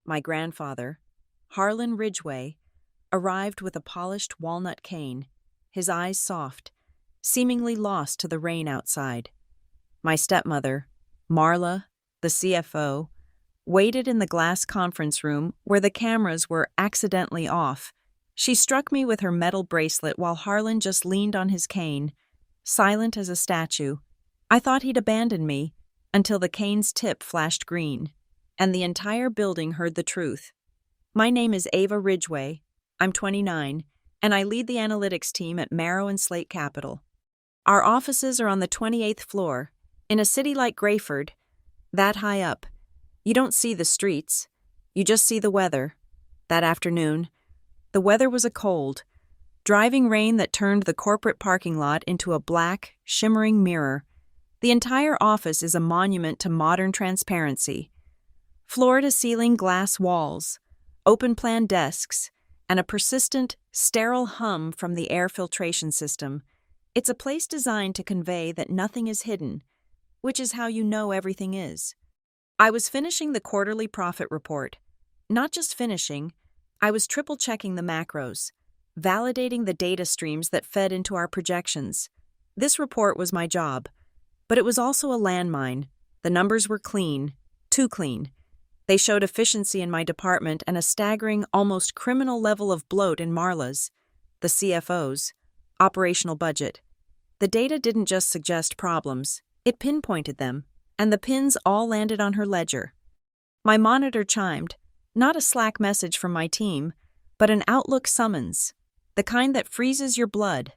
my grandfather, Harlan Ridgway, arrived with a polished walnut cane, his eyes soft, seemingly lost to the rain outside. My stepmother, Marla, the CFO, waited in the glass conference room where the cameras were accidentally off. She struck me with her metal bracelet while Harlan just leaned on his cane, silent as a statue. I thought he'd abandoned me until the cane's tip flashed green, and the entire building heard the truth. My name is Ava Ridgway. I'm 29, and I lead the analytics team at Marrow and Slate Capital. Our offices are on the 28th floor, in a city like Grayford, that high up. You don't see the streets, you just see the weather. That afternoon, the weather was a cold, driving rain that turned the corporate parking lot into a black, shimmering mirror. The entire office is a monument to modern transparency. Floor-to-ceiling glass walls, open-plan desks, and a persistent, sterile hum from the air filtration system. It's a place designed to convey that nothing is hidden, which is how you know everything is. I was finishing the quarterly profit report. Not just finishing, I was triple-checking the macros, validating the data streams that fed into our projections. This report was my job, but it was also a landmine. The numbers were clean, too clean. They showed efficiency in my department and a staggering, almost criminal level of bloat in Marla's, the CFO's, operational budget. The data didn't just suggest problems, it pinpointed them, and the pins all landed on her ledger. My monitor chimed, not a Slack message from my team, but an Outlook summons, the kind that freezes your blood.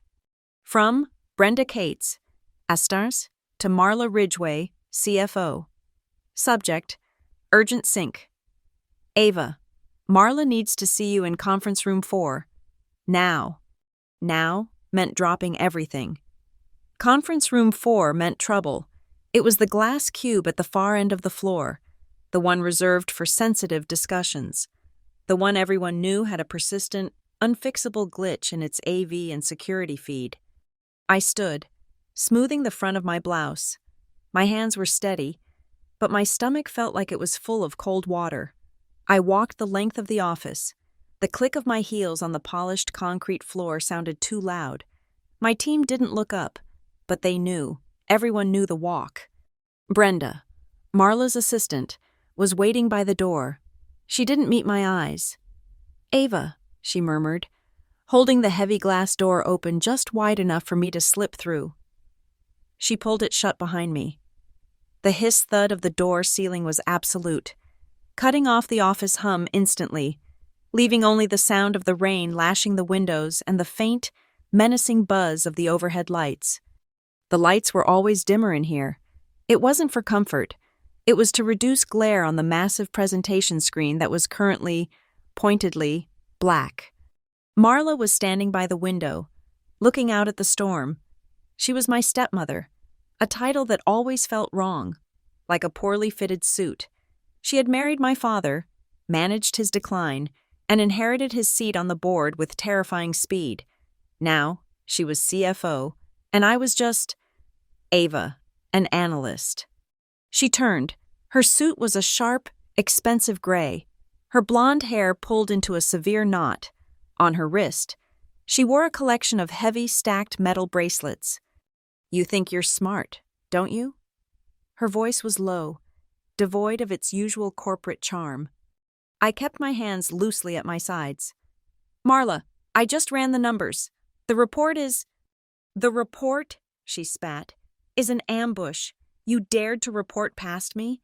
From Brenda Cates, Astars, to Marla Ridgway, CFO. Subject: Urgent sync. Ava, Marla needs to see you in conference room 4. Now. Now meant dropping everything. Conference room 4 meant trouble. It was the glass cube at the far end of the floor, the one reserved for sensitive discussions, the one everyone knew had a persistent, unfixable glitch in its AV and security feed. I stood, smoothing the front of my blouse. My hands were steady, but my stomach felt like it was full of cold water. I walked the length of the office. The click of my heels on the polished concrete floor sounded too loud. My team didn't look up, but they knew. Everyone knew the walk. Brenda, Marla's assistant, was waiting by the door. She didn't meet my eyes. "Ava," she murmured, holding the heavy glass door open just wide enough for me to slip through. She pulled it shut behind me. The hiss-thud of the door ceiling was absolute, cutting off the office hum instantly, leaving only the sound of the rain lashing the windows and the faint, menacing buzz of the overhead lights. The lights were always dimmer in here. It wasn't for comfort. It was to reduce glare on the massive presentation screen that was currently, pointedly, black. Marla was standing by the window, looking out at the storm. She was my stepmother, a title that always felt wrong, like a poorly fitted suit. She had married my father, managed his decline, and inherited his seat on the board with terrifying speed. Now, she was CFO, and I was just Ava, an analyst. She turned. Her suit was a sharp, expensive gray, her blonde hair pulled into a severe knot. On her wrist, she wore a collection of heavy, stacked metal bracelets. "You think you're smart, don't you?" Her voice was low, devoid of its usual corporate charm. I kept my hands loosely at my sides. "Marla, I just ran the numbers. The report is—" "The report," she spat, "is an ambush. You dared to report past me.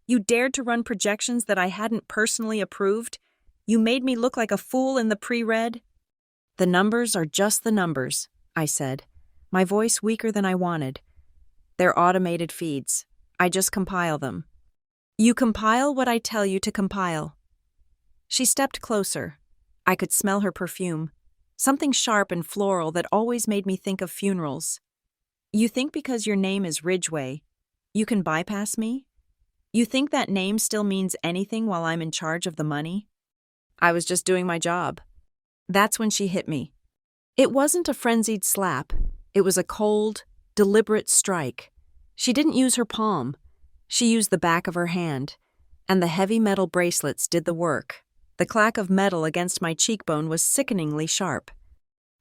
You dared to run projections that I hadn't personally approved. You made me look like a fool in the pre-read." "The numbers are just the numbers," I said, my voice weaker than I wanted. "They're automated feeds. I just compile them." "You compile what I tell you to compile." She stepped closer. I could smell her perfume, something sharp and floral that always made me think of funerals. "You think because your name is Ridgway, you can bypass me? You think that name still means anything while I'm in charge of the money?" I was just doing my job. That's when she hit me. It wasn't a frenzied slap. It was a cold, deliberate strike. She didn't use her palm. She used the back of her hand, and the heavy metal bracelets did the work. The clack of metal against my cheekbone was sickeningly sharp.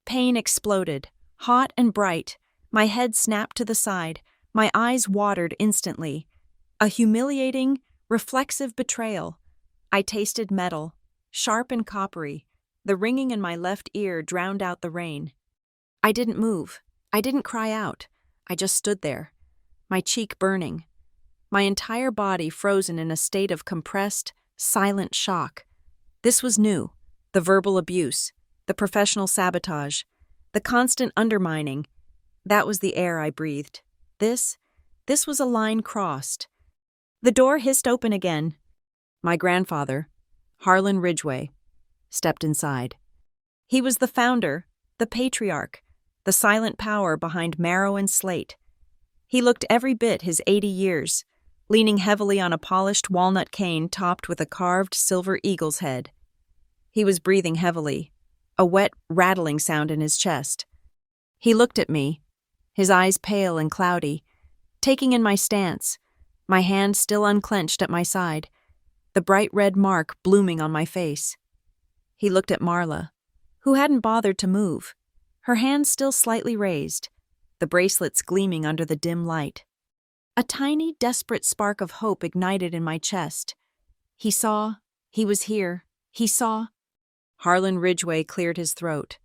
Pain exploded, hot and bright. My head snapped to the side. My eyes watered instantly. A humiliating, reflexive betrayal. I tasted metal, sharp and coppery. The ringing in my left ear drowned out the rain. I didn't move. I didn't cry out. I just stood there, my cheek burning, my entire body frozen in a state of compressed, silent shock. This was new. The verbal abuse, the professional sabotage, the constant undermining. That was the air I breathed. This was a line crossed. The door hissed open again. My grandfather, Harlan Ridgway, stepped inside. He was the founder, the patriarch, the silent power behind Marrow and Slate. He looked every bit his 80 years, leaning heavily on a polished walnut cane topped with a carved silver eagle's head. He was breathing heavily, a wet, rattling sound in his chest. He looked at me, his eyes pale and cloudy, taking in my stance, my hand still unclenched at my side, the bright red mark blooming on my face. He looked at Marla, who hadn't bothered to move, her hands still slightly raised, the bracelets gleaming under the dim light. A tiny, desperate spark of hope ignited in my chest. He saw, he was here, he saw. Harlan Ridgway cleared his throat,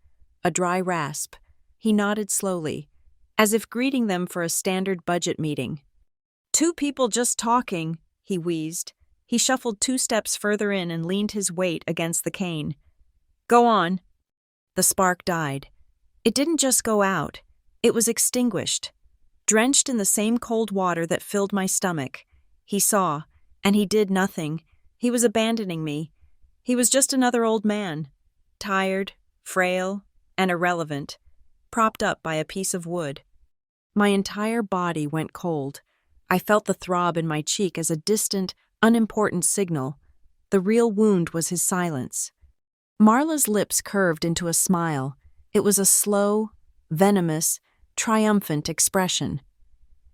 a dry rasp. He nodded slowly, as if greeting them for a standard budget meeting. "Two people just talking," he wheezed. He shuffled 2 steps further in and leaned his weight against the cane. "Go on." The spark died. It didn't just go out. It was extinguished. Drenched in the same cold water that filled my stomach. He saw, and he did nothing. He was abandoning me. He was just another old man, tired, frail, and irrelevant, propped up by a piece of wood. My entire body went cold. I felt the throb in my cheek as a distant, unimportant signal. The real wound was his silence. Marla's lips curved into a smile. It was a slow, venomous, triumphant expression.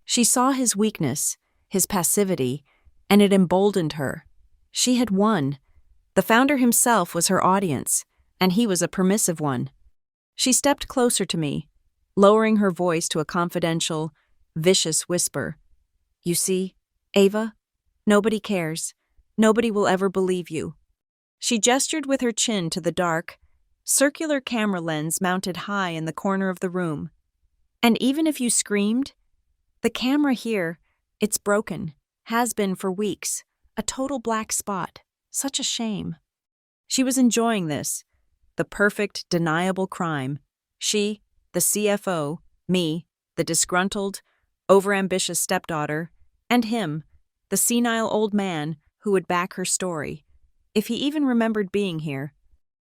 She saw his weakness, his passivity, and it emboldened her. She had won. The founder himself was her audience, and he was a permissive one. She stepped closer to me, lowering her voice to a confidential, vicious whisper. "You see, Ava? Nobody cares. Nobody will ever believe you." She gestured with her chin to the dark, circular camera lens mounted high in the corner of the room. "And even if you screamed, the camera here, it's broken, has been for weeks, a total black spot. Such a shame." She was enjoying this, the perfect, deniable crime. She, the CFO, me, the disgruntled, overambitious stepdaughter, and him, the senile old man who would back her story, if he even remembered being here.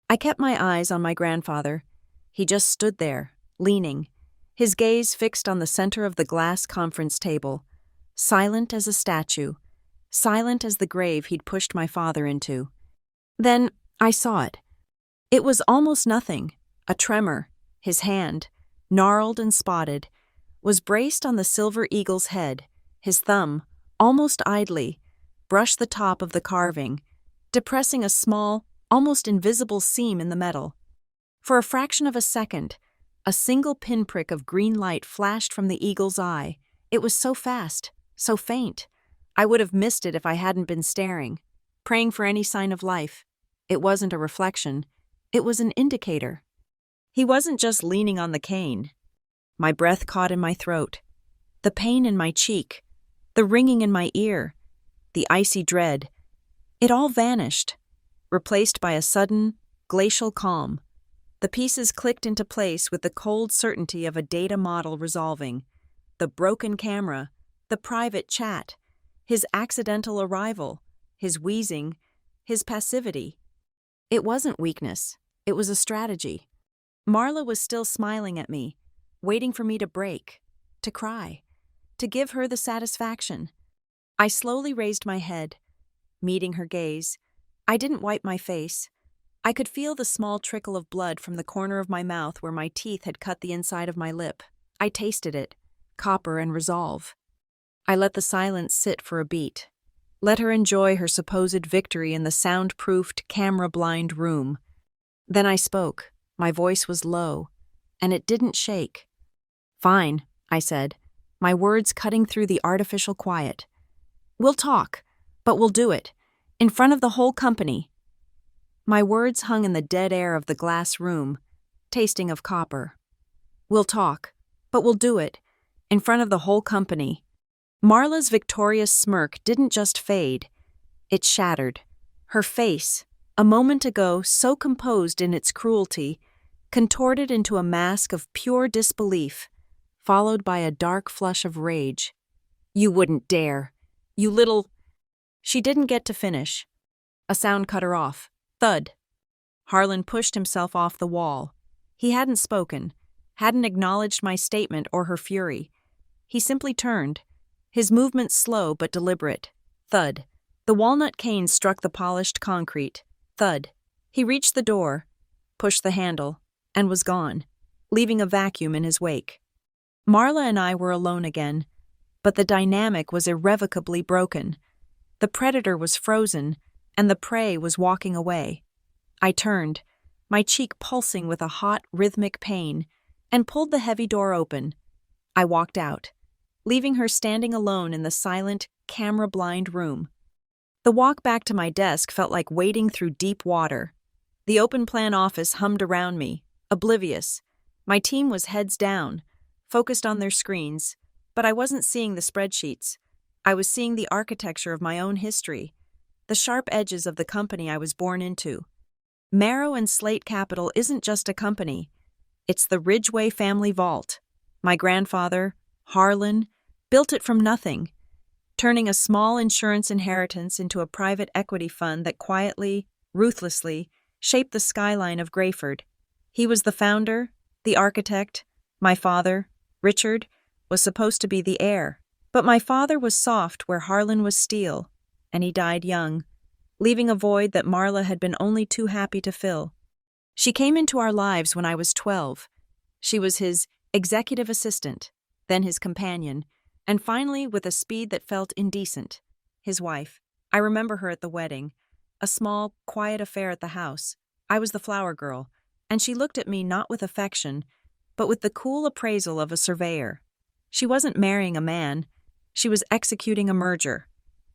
I kept my eyes on my grandfather. He just stood there, leaning, his gaze fixed on the center of the glass conference table, silent as a statue, silent as the grave he'd pushed my father into. Then I saw it. It was almost nothing, a tremor. His hand, gnarled and spotted, was braced on the silver eagle's head. His thumb, almost idly, brushed the top of the carving, depressing a small, almost invisible seam in the metal. For a fraction of a second, a single pinprick of green light flashed from the eagle's eye. It was so fast, so faint. I would have missed it if I hadn't been staring, praying for any sign of life. It wasn't a reflection. It was an indicator. He wasn't just leaning on the cane. My breath caught in my throat, the pain in my cheek, the ringing in my ear, the icy dread. It all vanished, replaced by a sudden, glacial calm. The pieces clicked into place with the cold certainty of a data model resolving. The broken camera, the private chat, his accidental arrival, his wheezing, his passivity. It wasn't weakness. It was a strategy. Marla was still smiling at me, waiting for me to break, to cry, to give her the satisfaction. I slowly raised my head, meeting her gaze. I didn't wipe my face. I could feel the small trickle of blood from the corner of my mouth where my teeth had cut the inside of my lip. I tasted it, copper and resolve. I let the silence sit for a beat. Let her enjoy her supposed victory in the soundproofed, camera-blind room. Then I spoke. My voice was low, and it didn't shake. "Fine," I said, my words cutting through the artificial quiet. "We'll talk, but we'll do it, in front of the whole company." My words hung in the dead air of the glass room, tasting of copper. "We'll talk, but we'll do it, in front of the whole company." Marla's victorious smirk didn't just fade, it shattered. Her face, a moment ago so composed in its cruelty, contorted into a mask of pure disbelief, followed by a dark flush of rage. "You wouldn't dare! You little—" She didn't get to finish. A sound cut her off. Thud. Harlan pushed himself off the wall. He hadn't spoken, hadn't acknowledged my statement or her fury. He simply turned, his movements slow but deliberate. Thud. The walnut cane struck the polished concrete. Thud. He reached the door, pushed the handle, and was gone, leaving a vacuum in his wake. Marla and I were alone again, but the dynamic was irrevocably broken. The predator was frozen, and the prey was walking away. I turned, my cheek pulsing with a hot, rhythmic pain, and pulled the heavy door open. I walked out, leaving her standing alone in the silent, camera-blind room. The walk back to my desk felt like wading through deep water. The open-plan office hummed around me, oblivious. My team was heads down, focused on their screens, but I wasn't seeing the spreadsheets. I was seeing the architecture of my own history, the sharp edges of the company I was born into. Marrow and Slate Capital isn't just a company. It's the Ridgway family vault. My grandfather, Harlan, built it from nothing, turning a small insurance inheritance into a private equity fund that quietly, ruthlessly, shaped the skyline of Grayford. He was the founder, the architect. My father, Richard, was supposed to be the heir. But my father was soft where Harlan was steel, and he died young, leaving a void that Marla had been only too happy to fill. She came into our lives when I was 12. She was his executive assistant, then his companion, and finally, with a speed that felt indecent, his wife. I remember her at the wedding, a small, quiet affair at the house. I was the flower girl, and she looked at me not with affection, but with the cool appraisal of a surveyor. She wasn't marrying a man, she was executing a merger.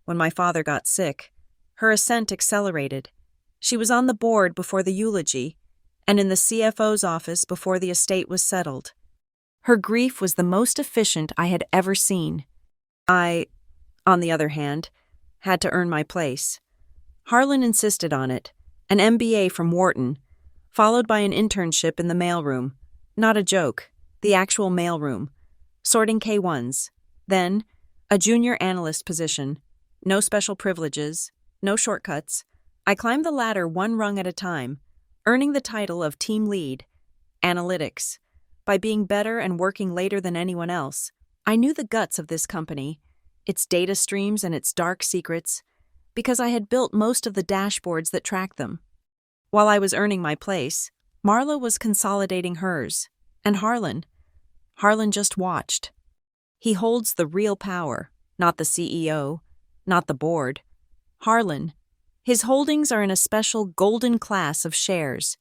When my father got sick, her ascent accelerated. She was on the board before the eulogy, and in the CFO's office before the estate was settled. Her grief was the most efficient I had ever seen. I, on the other hand, had to earn my place. Harlan insisted on it, an MBA from Wharton, followed by an internship in the mailroom. Not a joke, the actual mailroom. Sorting K1s. Then, a junior analyst position. No special privileges, no shortcuts. I climbed the ladder one rung at a time, earning the title of team lead. Analytics. By being better and working later than anyone else, I knew the guts of this company, its data streams and its dark secrets, because I had built most of the dashboards that tracked them. While I was earning my place, Marla was consolidating hers, and Harlan just watched. He holds the real power, not the CEO, not the board. Harlan. His holdings are in a special golden class of shares.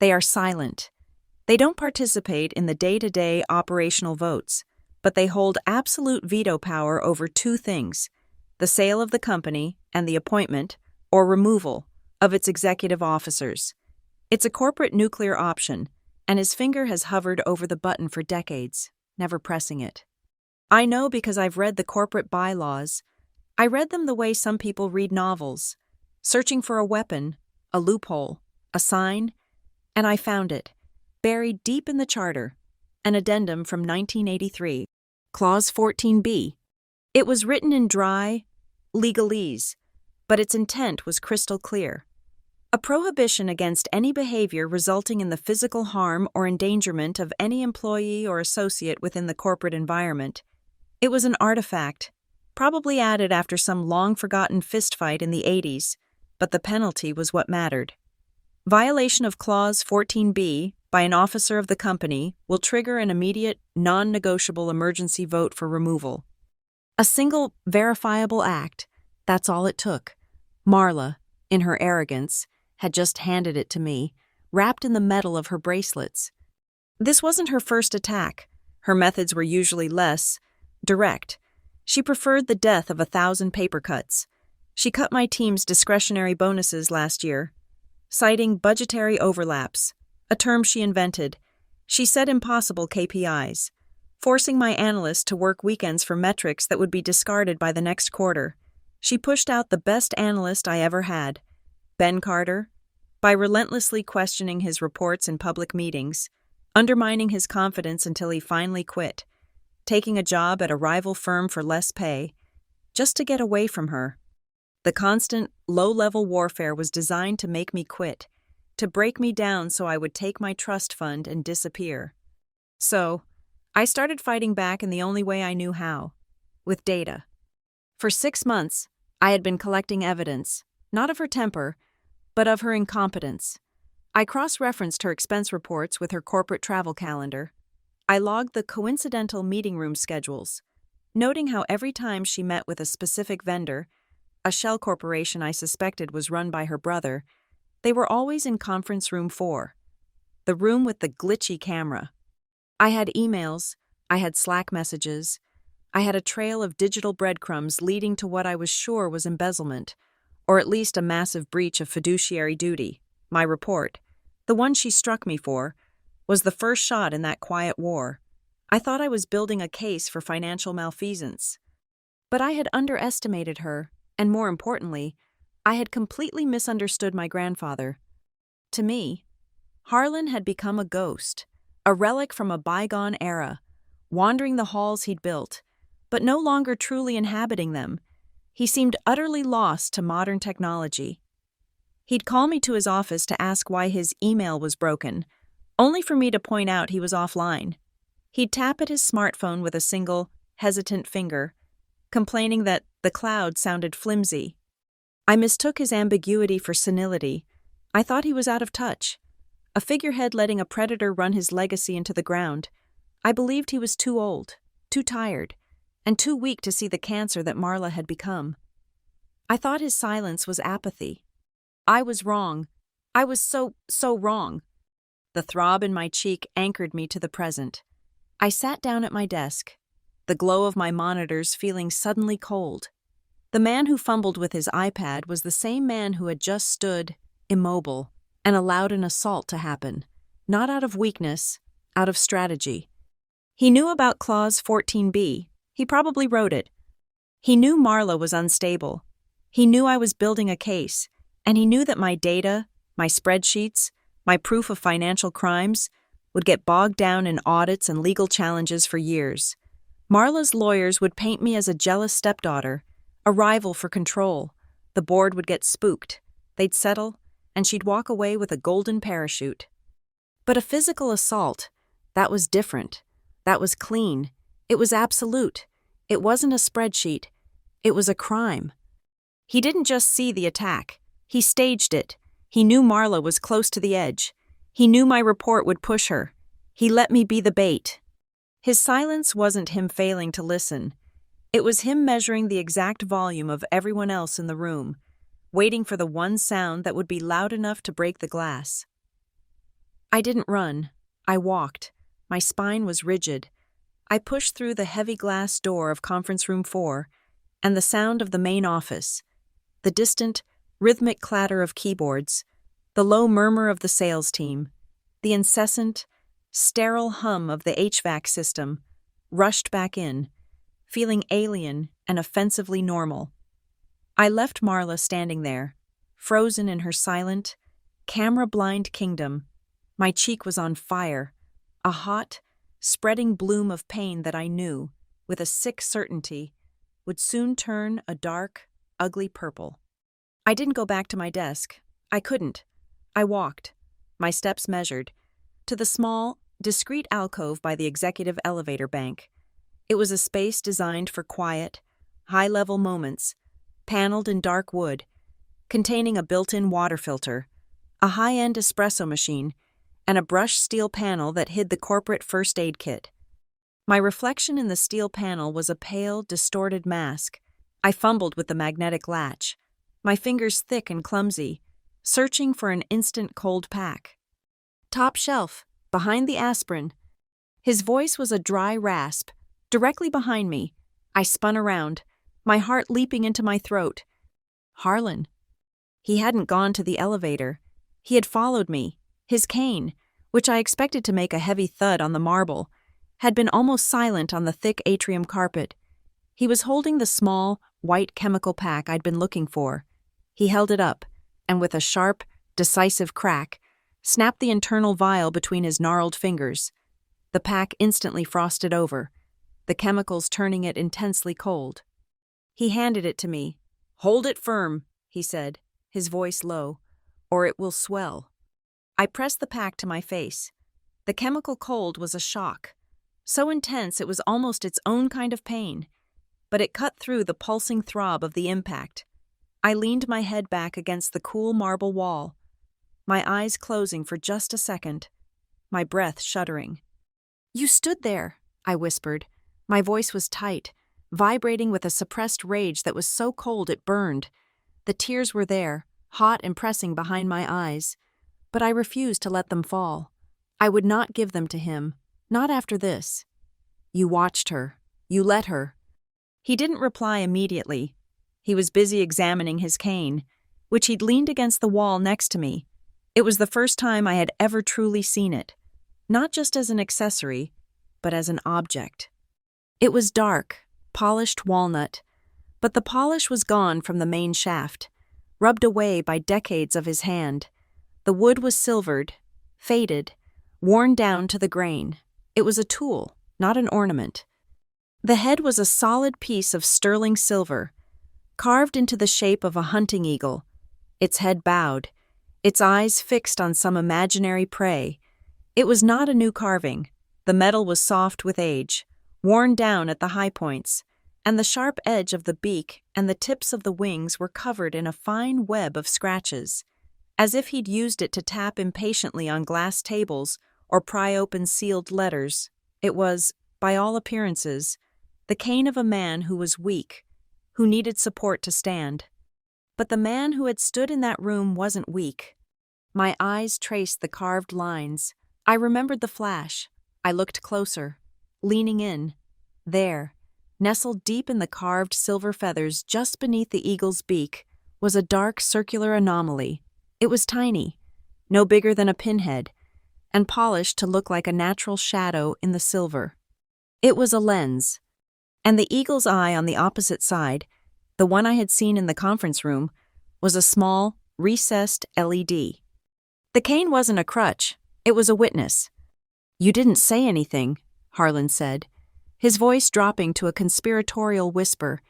They are silent. They don't participate in the day-to-day operational votes, but they hold absolute veto power over two things: the sale of the company and the appointment, or removal, of its executive officers. It's a corporate nuclear option, and his finger has hovered over the button for decades, never pressing it. I know because I've read the corporate bylaws. I read them the way some people read novels, searching for a weapon, a loophole, a sign, and I found it, buried deep in the charter, an addendum from 1983, Clause 14B. It was written in dry legalese, but its intent was crystal clear. A prohibition against any behavior resulting in the physical harm or endangerment of any employee or associate within the corporate environment. It was an artifact, probably added after some long-forgotten fistfight in the 80s, but the penalty was what mattered. Violation of Clause 14B by an officer of the company will trigger an immediate, non-negotiable emergency vote for removal. A single, verifiable act, That's all it took. Marla, in her arrogance, had just handed it to me, wrapped in the metal of her bracelets. This wasn't her first attack. Her methods were usually less direct. She preferred the death of 1,000 paper cuts. She cut my team's discretionary bonuses last year, citing budgetary overlaps, a term she invented. She set impossible KPIs, forcing my analysts to work weekends for metrics that would be discarded by the next quarter. She pushed out the best analyst I ever had, Ben Carter, by relentlessly questioning his reports in public meetings, undermining his confidence until he finally quit, taking a job at a rival firm for less pay, just to get away from her. The constant, low-level warfare was designed to make me quit, to break me down so I would take my trust fund and disappear. So, I started fighting back in the only way I knew how, with data. For 6 months, I had been collecting evidence, not of her temper, but of her incompetence. I cross-referenced her expense reports with her corporate travel calendar. I logged the coincidental meeting room schedules, noting how every time she met with a specific vendor, a shell corporation I suspected was run by her brother, they were always in conference room 4, the room with the glitchy camera. I had emails, I had Slack messages, I had a trail of digital breadcrumbs leading to what I was sure was embezzlement, or at least a massive breach of fiduciary duty. My report, the one she struck me for, was the first shot in that quiet war. I thought I was building a case for financial malfeasance. But I had underestimated her, and more importantly, I had completely misunderstood my grandfather. To me, Harlan had become a ghost, a relic from a bygone era, wandering the halls he'd built, but no longer truly inhabiting them. He seemed utterly lost to modern technology. He'd call me to his office to ask why his email was broken, only for me to point out he was offline. He'd tap at his smartphone with a single, hesitant finger, complaining that the cloud sounded flimsy. I mistook his ambiguity for senility. I thought he was out of touch, a figurehead letting a predator run his legacy into the ground. I believed he was too old, too tired, and too weak to see the cancer that Marla had become. I thought his silence was apathy. I was wrong. I was so wrong. The throb in my cheek anchored me to the present. I sat down at my desk, the glow of my monitors feeling suddenly cold. The man who fumbled with his iPad was the same man who had just stood, immobile, and allowed an assault to happen, not out of weakness, out of strategy. He knew about Clause 14b. He probably wrote it. He knew Marla was unstable. He knew I was building a case, and he knew that my data, my spreadsheets, my proof of financial crimes would get bogged down in audits and legal challenges for years. Marla's lawyers would paint me as a jealous stepdaughter, a rival for control. The board would get spooked. They'd settle, and she'd walk away with a golden parachute. But a physical assault, that was different. That was clean. It was absolute. It wasn't a spreadsheet. It was a crime. He didn't just see the attack. He staged it. He knew Marla was close to the edge. He knew my report would push her. He let me be the bait. His silence wasn't him failing to listen. It was him measuring the exact volume of everyone else in the room, waiting for the one sound that would be loud enough to break the glass. I didn't run. I walked. My spine was rigid. I pushed through the heavy glass door of conference room 4 and the sound of the main office, the distant, rhythmic clatter of keyboards, the low murmur of the sales team, the incessant, sterile hum of the HVAC system, rushed back in, feeling alien and offensively normal. I left Marla standing there, frozen in her silent, camera-blind kingdom. My cheek was on fire, a hot, spreading bloom of pain that I knew, with a sick certainty, would soon turn a dark, ugly purple. I didn't go back to my desk. I couldn't. I walked, my steps measured, to the small, discreet alcove by the executive elevator bank. It was a space designed for quiet, high-level moments, paneled in dark wood, containing a built-in water filter, a high-end espresso machine, and a brushed steel panel that hid the corporate first aid kit. My reflection in the steel panel was a pale, distorted mask, I fumbled with the magnetic latch, my fingers thick and clumsy, searching for an instant cold pack. Top shelf, behind the aspirin. His voice was a dry rasp, directly behind me. I spun around, my heart leaping into my throat. Harlan. He hadn't gone to the elevator. He had followed me. His cane, which I expected to make a heavy thud on the marble, had been almost silent on the thick atrium carpet. He was holding the small, white chemical pack I'd been looking for. He held it up, and with a sharp, decisive crack, snapped the internal vial between his gnarled fingers. The pack instantly frosted over, the chemicals turning it intensely cold. He handed it to me. "Hold it firm," he said, his voice low, "or it will swell." I pressed the pack to my face. The chemical cold was a shock, so intense it was almost its own kind of pain, but it cut through the pulsing throb of the impact. I leaned my head back against the cool marble wall, my eyes closing for just a second, my breath shuddering. "You stood there," I whispered. My voice was tight, vibrating with a suppressed rage that was so cold it burned. The tears were there, hot and pressing behind my eyes, but I refused to let them fall. I would not give them to him, not after this. "You watched her. You let her." He didn't reply immediately. He was busy examining his cane, which he'd leaned against the wall next to me. It was the first time I had ever truly seen it, not just as an accessory, but as an object. It was dark, polished walnut, but the polish was gone from the main shaft, rubbed away by decades of his hand. The wood was silvered, faded, worn down to the grain. It was a tool, not an ornament. The head was a solid piece of sterling silver, carved into the shape of a hunting eagle, its head bowed, its eyes fixed on some imaginary prey. It was not a new carving. The metal was soft with age, worn down at the high points, and the sharp edge of the beak and the tips of the wings were covered in a fine web of scratches, as if he'd used it to tap impatiently on glass tables or pry open sealed letters. It was, by all appearances, the cane of a man who was weak, who needed support to stand. But the man who had stood in that room wasn't weak. My eyes traced the carved lines. I remembered the flash. I looked closer, leaning in. There, nestled deep in the carved silver feathers just beneath the eagle's beak, was a dark circular anomaly. It was tiny, no bigger than a pinhead, and polished to look like a natural shadow in the silver. It was a lens, and the eagle's eye on the opposite side, the one I had seen in the conference room, was a small, recessed LED. The cane wasn't a crutch, it was a witness. "You didn't say anything," Harlan said, his voice dropping to a conspiratorial whisper.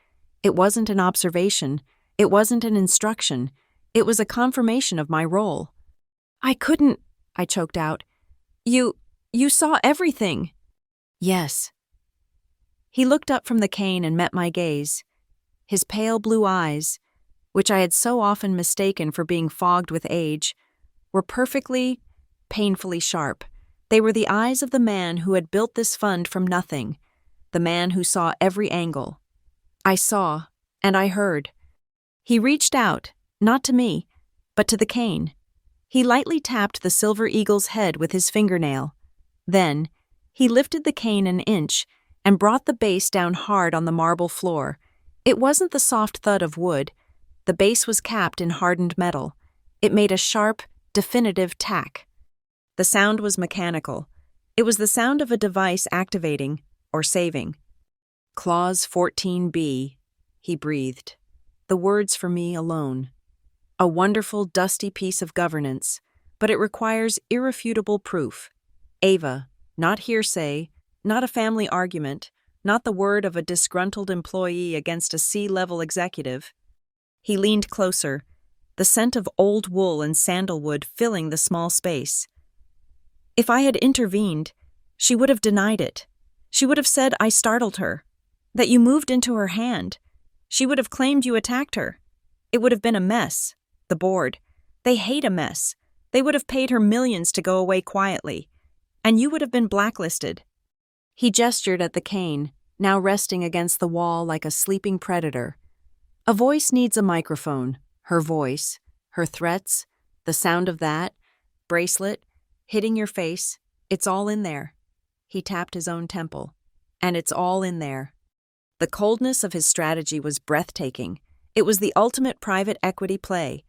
It wasn't an observation, it wasn't an instruction, it was a confirmation of my role. "I couldn't," I choked out. You saw everything." "Yes." He looked up from the cane and met my gaze. His pale blue eyes, which I had so often mistaken for being fogged with age, were perfectly, painfully sharp. They were the eyes of the man who had built this fund from nothing, the man who saw every angle. I saw, and I heard. He reached out, not to me, but to the cane. He lightly tapped the silver eagle's head with his fingernail. Then, he lifted the cane an inch and brought the base down hard on the marble floor. It wasn't the soft thud of wood. The base was capped in hardened metal. It made a sharp, definitive tack. The sound was mechanical. It was the sound of a device activating or saving. "Clause 14B, he breathed. The words for me alone. A wonderful, dusty piece of governance, but it requires irrefutable proof. Ava, not hearsay, not a family argument, not the word of a disgruntled employee against a C-level executive." He leaned closer, the scent of old wool and sandalwood filling the small space. If I had intervened, she would have denied it. She would have said I startled her, that you moved into her hand. She would have claimed you attacked her. It would have been a mess. The board. They hate a mess. They would have paid her millions to go away quietly. And you would have been blacklisted. He gestured at the cane, now resting against the wall like a sleeping predator. A voice needs a microphone. Her voice, her threats, the sound of that, bracelet, hitting your face, it's all in there. He tapped his own temple. And it's all in there. The coldness of his strategy was breathtaking. It was the ultimate private equity play.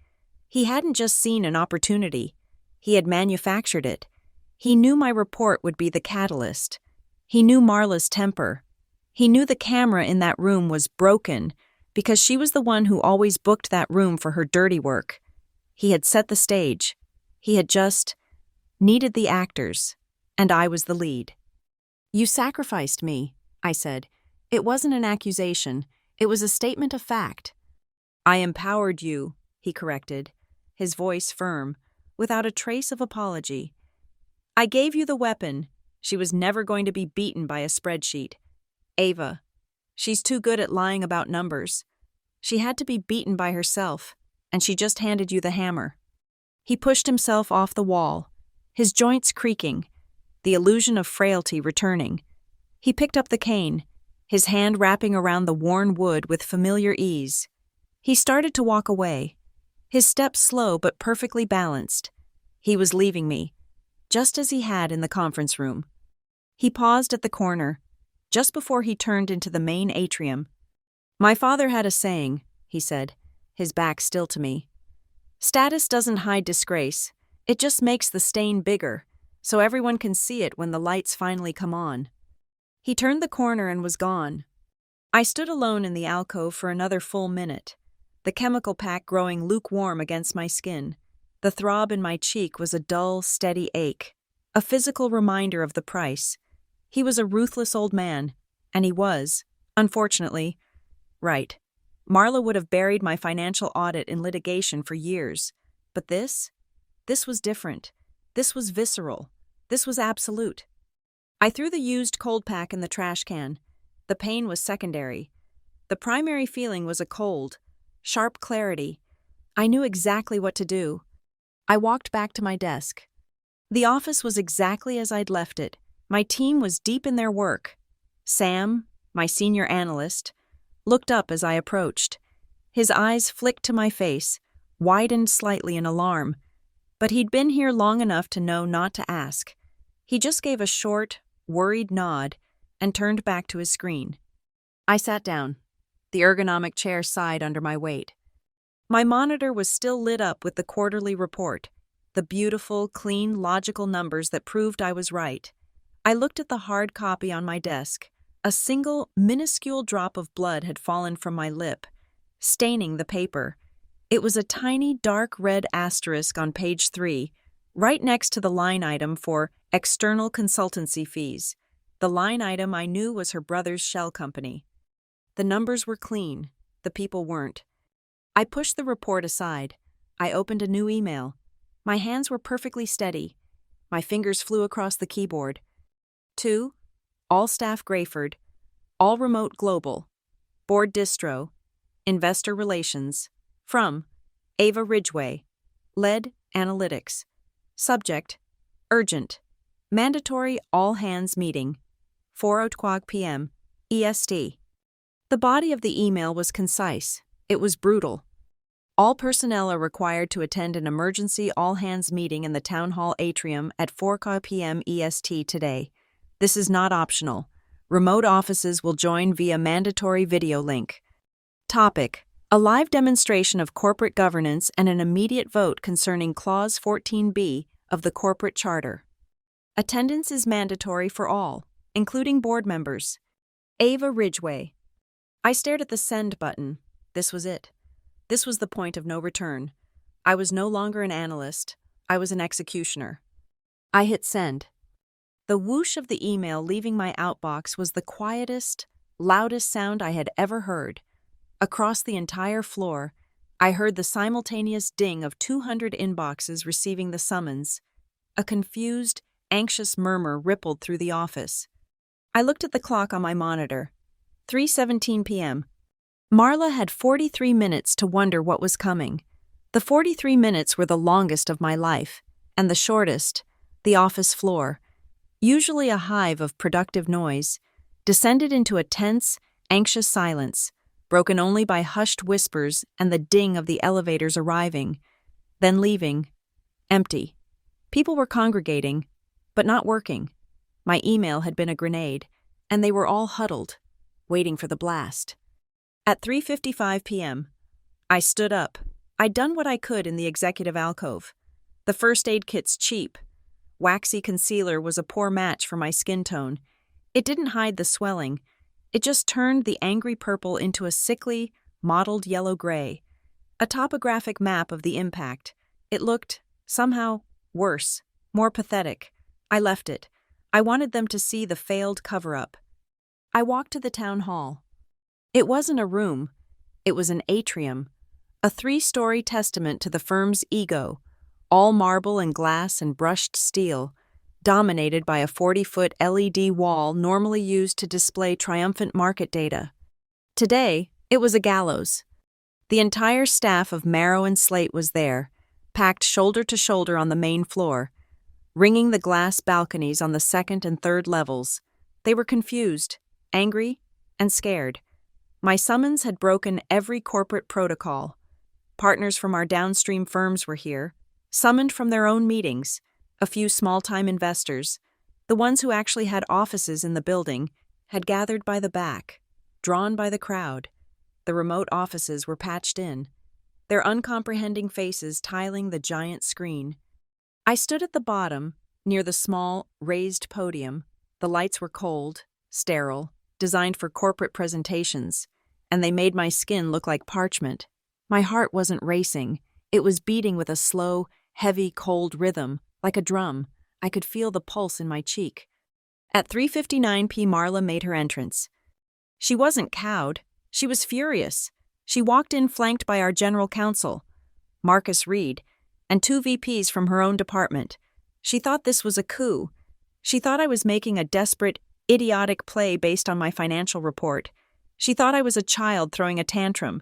He hadn't just seen an opportunity. He had manufactured it. He knew my report would be the catalyst. He knew Marla's temper. He knew the camera in that room was broken because she was the one who always booked that room for her dirty work. He had set the stage. He had just needed the actors, and I was the lead. "You sacrificed me," I said. It wasn't an accusation. It was a statement of fact. "I empowered you," he corrected, his voice firm, without a trace of apology. "I gave you the weapon. She was never going to be beaten by a spreadsheet. Ava. She's too good at lying about numbers. She had to be beaten by herself, and she just handed you the hammer." He pushed himself off the wall, his joints creaking, the illusion of frailty returning. He picked up the cane, his hand wrapping around the worn wood with familiar ease. He started to walk away, his steps slow but perfectly balanced. He was leaving me, just as he had in the conference room. He paused at the corner, just before he turned into the main atrium. "My father had a saying," he said, his back still to me. "Status doesn't hide disgrace. It just makes the stain bigger, so everyone can see it when the lights finally come on." He turned the corner and was gone. I stood alone in the alcove for another full minute, the chemical pack growing lukewarm against my skin. The throb in my cheek was a dull, steady ache, a physical reminder of the price. He was a ruthless old man, and he was, unfortunately, right. Marla would have buried my financial audit in litigation for years. But this was different. This was visceral. This was absolute. I threw the used cold pack in the trash can. The pain was secondary. The primary feeling was a cold, sharp clarity. I knew exactly what to do. I walked back to my desk. The office was exactly as I'd left it. My team was deep in their work. Sam, my senior analyst, looked up as I approached. His eyes flicked to my face, widened slightly in alarm. But he'd been here long enough to know not to ask. He just gave a short, worried nod and turned back to his screen. I sat down. The ergonomic chair sighed under my weight. My monitor was still lit up with the quarterly report, the beautiful, clean, logical numbers that proved I was right. I looked at the hard copy on my desk. A single, minuscule drop of blood had fallen from my lip, staining the paper. It was a tiny, dark red asterisk on page 3, right next to the line item for external consultancy fees. The line item I knew was her brother's shell company. The numbers were clean. The people weren't. I pushed the report aside. I opened a new email. My hands were perfectly steady. My fingers flew across the keyboard. To all staff Grayford, all remote global, board distro, investor relations, from Ava Ridgway, lead analytics, subject, urgent, mandatory all hands meeting, 4:00 p.m. EST. The body of the email was concise. It was brutal. All personnel are required to attend an emergency all-hands meeting in the town hall atrium at 4:00 p.m. EST today. This is not optional. Remote offices will join via mandatory video link. Topic: a live demonstration of corporate governance and an immediate vote concerning Clause 14B of the Corporate Charter. Attendance is mandatory for all, including board members. Ava Ridgway. I stared at the send button. This was it. This was the point of no return. I was no longer an analyst. I was an executioner. I hit send. The whoosh of the email leaving my outbox was the quietest, loudest sound I had ever heard. Across the entire floor, I heard the simultaneous ding of 200 inboxes receiving the summons. A confused, anxious murmur rippled through the office. I looked at the clock on my monitor. 3:17 p.m. Marla had 43 minutes to wonder what was coming. The 43 minutes were the longest of my life, and the shortest, the office floor, usually a hive of productive noise, descended into a tense, anxious silence. broken only by hushed whispers and the ding of the elevators arriving, then leaving, empty. People were congregating, but not working. My email had been a grenade, and they were all huddled, waiting for the blast. At 3:55 p.m., I stood up. I'd done what I could in the executive alcove. The first aid kit's cheap. Waxy concealer was a poor match for my skin tone. It didn't hide the swelling. It just turned the angry purple into a sickly, mottled yellow-gray. A topographic map of the impact. It looked, somehow, worse, more pathetic. I left it. I wanted them to see the failed cover-up. I walked to the town hall. It wasn't a room. It was an atrium. A 3-story testament to the firm's ego, all marble and glass and brushed steel, dominated by a 40-foot LED wall normally used to display triumphant market data. Today, it was a gallows. The entire staff of Marrow and Slate was there, packed shoulder to shoulder on the main floor, ringing the glass balconies on the second and third levels. They were confused, angry, and scared. My summons had broken every corporate protocol. Partners from our downstream firms were here, summoned from their own meetings, a few small-time investors. The ones who actually had offices in the building had gathered by the back, drawn by the crowd. The remote offices were patched in, their uncomprehending faces tiling the giant screen. I stood at the bottom, near the small, raised podium. The lights were cold, sterile, designed for corporate presentations, and they made my skin look like parchment. My heart wasn't racing. It was beating with a slow, heavy, cold rhythm, like a drum. I could feel the pulse in my cheek. At 3:59 p.m. Marla made her entrance. She wasn't cowed. She was furious. She walked in flanked by our general counsel, Marcus Reed, and 2 VPs from her own department. She thought this was a coup. She thought I was making a desperate, idiotic play based on my financial report. She thought I was a child throwing a tantrum,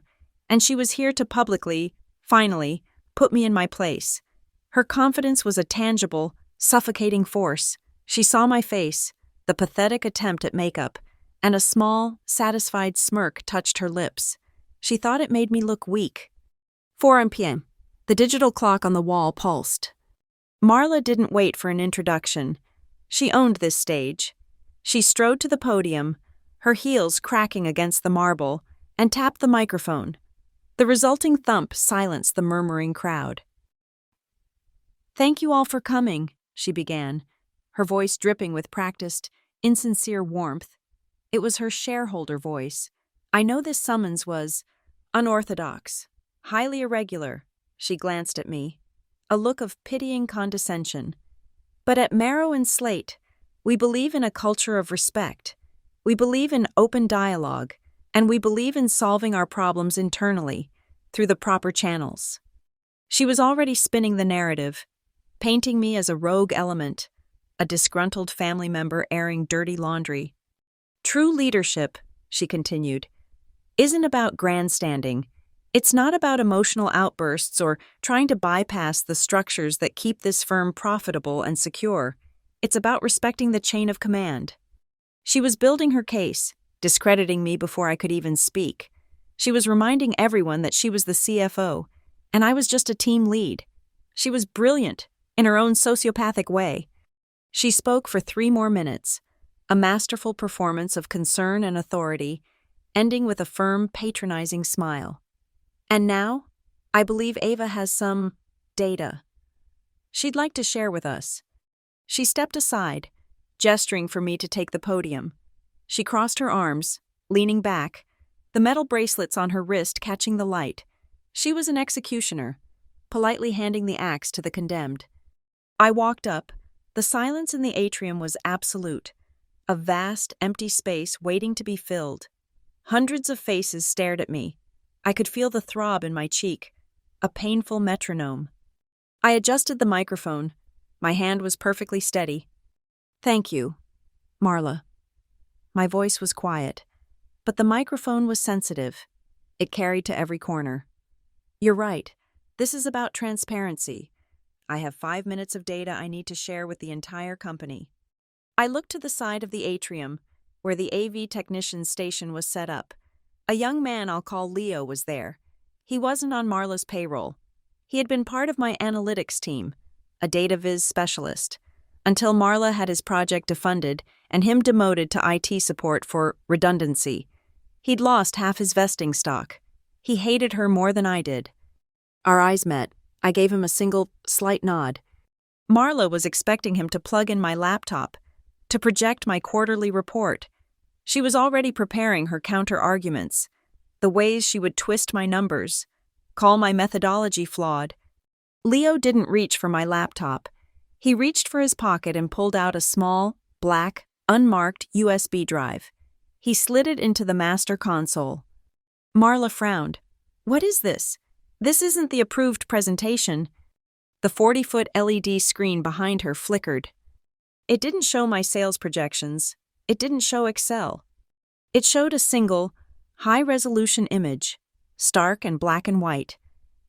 and she was here to publicly, finally, put me in my place. Her confidence was a tangible, suffocating force. She saw my face, the pathetic attempt at makeup, and a small, satisfied smirk touched her lips. She thought it made me look weak. 4 p.m. The digital clock on the wall pulsed. Marla didn't wait for an introduction. She owned this stage. She strode to the podium, her heels cracking against the marble, and tapped the microphone. The resulting thump silenced the murmuring crowd. "Thank you all for coming," she began, her voice dripping with practiced, insincere warmth. It was her shareholder voice. I know this summons was unorthodox, highly irregular. She glanced at me, a look of pitying condescension. But at Marrow and Slate, we believe in a culture of respect. We believe in open dialogue, and we believe in solving our problems internally, through the proper channels. She was already spinning the narrative, painting me as a rogue element, a disgruntled family member airing dirty laundry. True leadership, she continued, isn't about grandstanding. It's not about emotional outbursts or trying to bypass the structures that keep this firm profitable and secure. It's about respecting the chain of command. She was building her case, discrediting me before I could even speak. She was reminding everyone that she was the CFO, and I was just a team lead. She was brilliant, in her own sociopathic way. She spoke for 3 more minutes, a masterful performance of concern and authority, ending with a firm, patronizing smile. And now, I believe Ava has some data she'd like to share with us. She stepped aside, gesturing for me to take the podium. She crossed her arms, leaning back, the metal bracelets on her wrist catching the light. She was an executioner, politely handing the axe to the condemned. I walked up. The silence in the atrium was absolute, a vast, empty space waiting to be filled. Hundreds of faces stared at me. I could feel the throb in my cheek, a painful metronome. I adjusted the microphone. My hand was perfectly steady. "Thank you, Marla." My voice was quiet, but the microphone was sensitive. It carried to every corner. "You're right. This is about transparency. I have 5 minutes of data I need to share with the entire company." I looked to the side of the atrium, where the AV technician's station was set up. A young man I'll call Leo was there. He wasn't on Marla's payroll. He had been part of my analytics team, a data viz specialist, until Marla had his project defunded and him demoted to IT support for redundancy. He'd lost half his vesting stock. He hated her more than I did. Our eyes met. I gave him a single, slight nod. Marla was expecting him to plug in my laptop, to project my quarterly report. She was already preparing her counter-arguments, the ways she would twist my numbers, call my methodology flawed. Leo didn't reach for my laptop. He reached for his pocket and pulled out a small, black, unmarked USB drive. He slid it into the master console. Marla frowned. "What is this? This isn't the approved presentation." The 40-foot LED screen behind her flickered. It didn't show my sales projections. It didn't show Excel. It showed a single, high-resolution image, stark and black and white,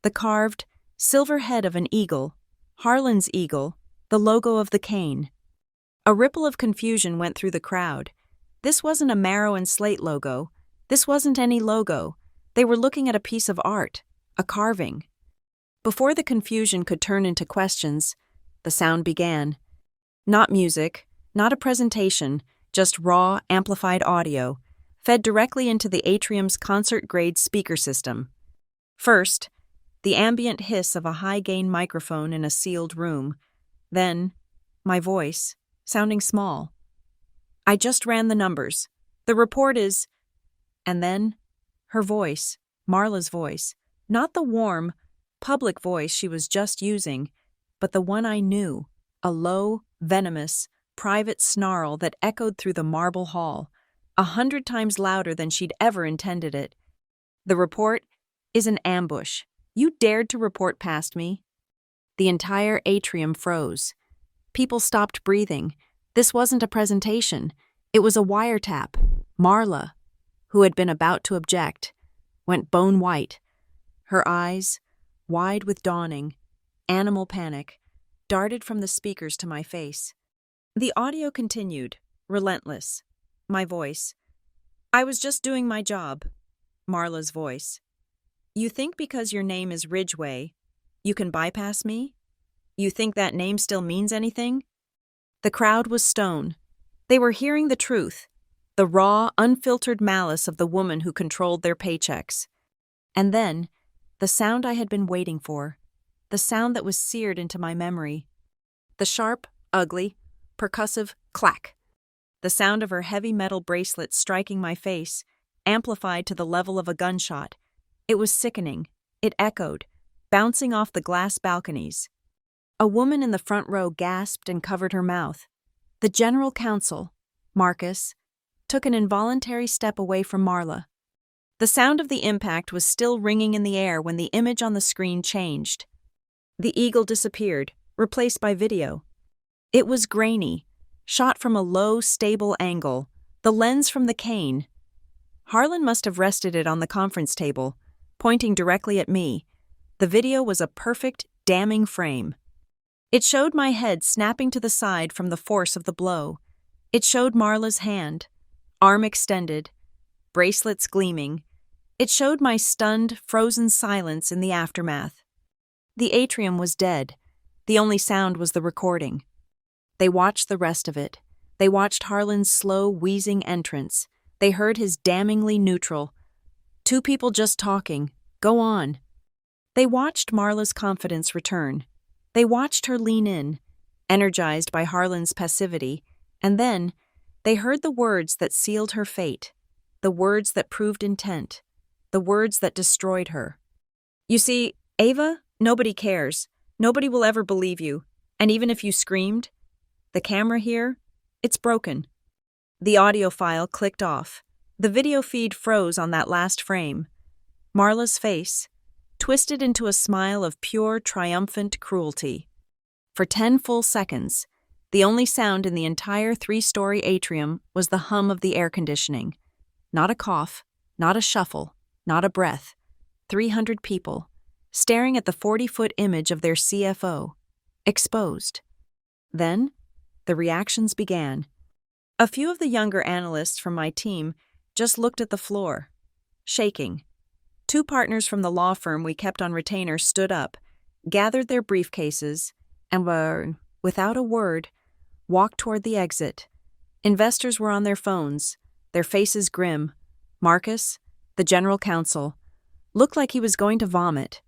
the carved, silver head of an eagle, Harlan's eagle, the logo of the cane. A ripple of confusion went through the crowd. This wasn't a marrow and slate logo. This wasn't any logo. They were looking at a piece of art, a carving. Before the confusion could turn into questions, the sound began. Not music, not a presentation, just raw, amplified audio, fed directly into the atrium's concert-grade speaker system. First, the ambient hiss of a high-gain microphone in a sealed room. Then, my voice, sounding small. "I just ran the numbers. The report is..." And then, her voice, Marla's voice, not the warm, public voice she was just using, but the one I knew, a low, venomous, private snarl that echoed through the marble hall, 100 times louder than she'd ever intended it. "The report is an ambush. You dared to report past me." The entire atrium froze. People stopped breathing. This wasn't a presentation. It was a wiretap. Marla, who had been about to object, went bone white. Her eyes, wide with dawning, animal panic, darted from the speakers to my face. The audio continued, relentless. My voice. "I was just doing my job." Marla's voice. "You think because your name is Ridgway, you can bypass me? You think that name still means anything?" The crowd was stone. They were hearing the truth, the raw, unfiltered malice of the woman who controlled their paychecks. And then, the sound I had been waiting for, the sound that was seared into my memory. The sharp, ugly, percussive clack. The sound of her heavy metal bracelet striking my face, amplified to the level of a gunshot. It was sickening. It echoed, bouncing off the glass balconies. A woman in the front row gasped and covered her mouth. The general counsel, Marcus, took an involuntary step away from Marla. The sound of the impact was still ringing in the air when the image on the screen changed. The eagle disappeared, replaced by video. It was grainy, shot from a low, stable angle, the lens from the cane. Harlan must have rested it on the conference table, pointing directly at me. The video was a perfect, damning frame. It showed my head snapping to the side from the force of the blow. It showed Marla's hand, arm extended, bracelets gleaming. It showed my stunned, frozen silence in the aftermath. The atrium was dead. The only sound was the recording. They watched the rest of it. They watched Harlan's slow, wheezing entrance. They heard his damningly neutral, "Two people just talking. Go on." They watched Marla's confidence return. They watched her lean in, energized by Harlan's passivity, and then they heard the words that sealed her fate, the words that proved intent, the words that destroyed her. "You see, Ava, nobody cares. Nobody will ever believe you. And even if you screamed, the camera here, it's broken." The audio file clicked off. The video feed froze on that last frame. Marla's face, twisted into a smile of pure, triumphant cruelty. For 10 full seconds, the only sound in the entire 3-story atrium was the hum of the air conditioning. Not a cough, not a shuffle, not a breath. 300 people, staring at the 40-foot image of their CFO, exposed. Then, the reactions began. A few of the younger analysts from my team just looked at the floor. shaking. Two partners from the law firm we kept on retainer stood up, gathered their briefcases, and without a word, walked toward the exit. Investors were on their phones, their faces grim. Marcus, the general counsel, looked like he was going to vomit.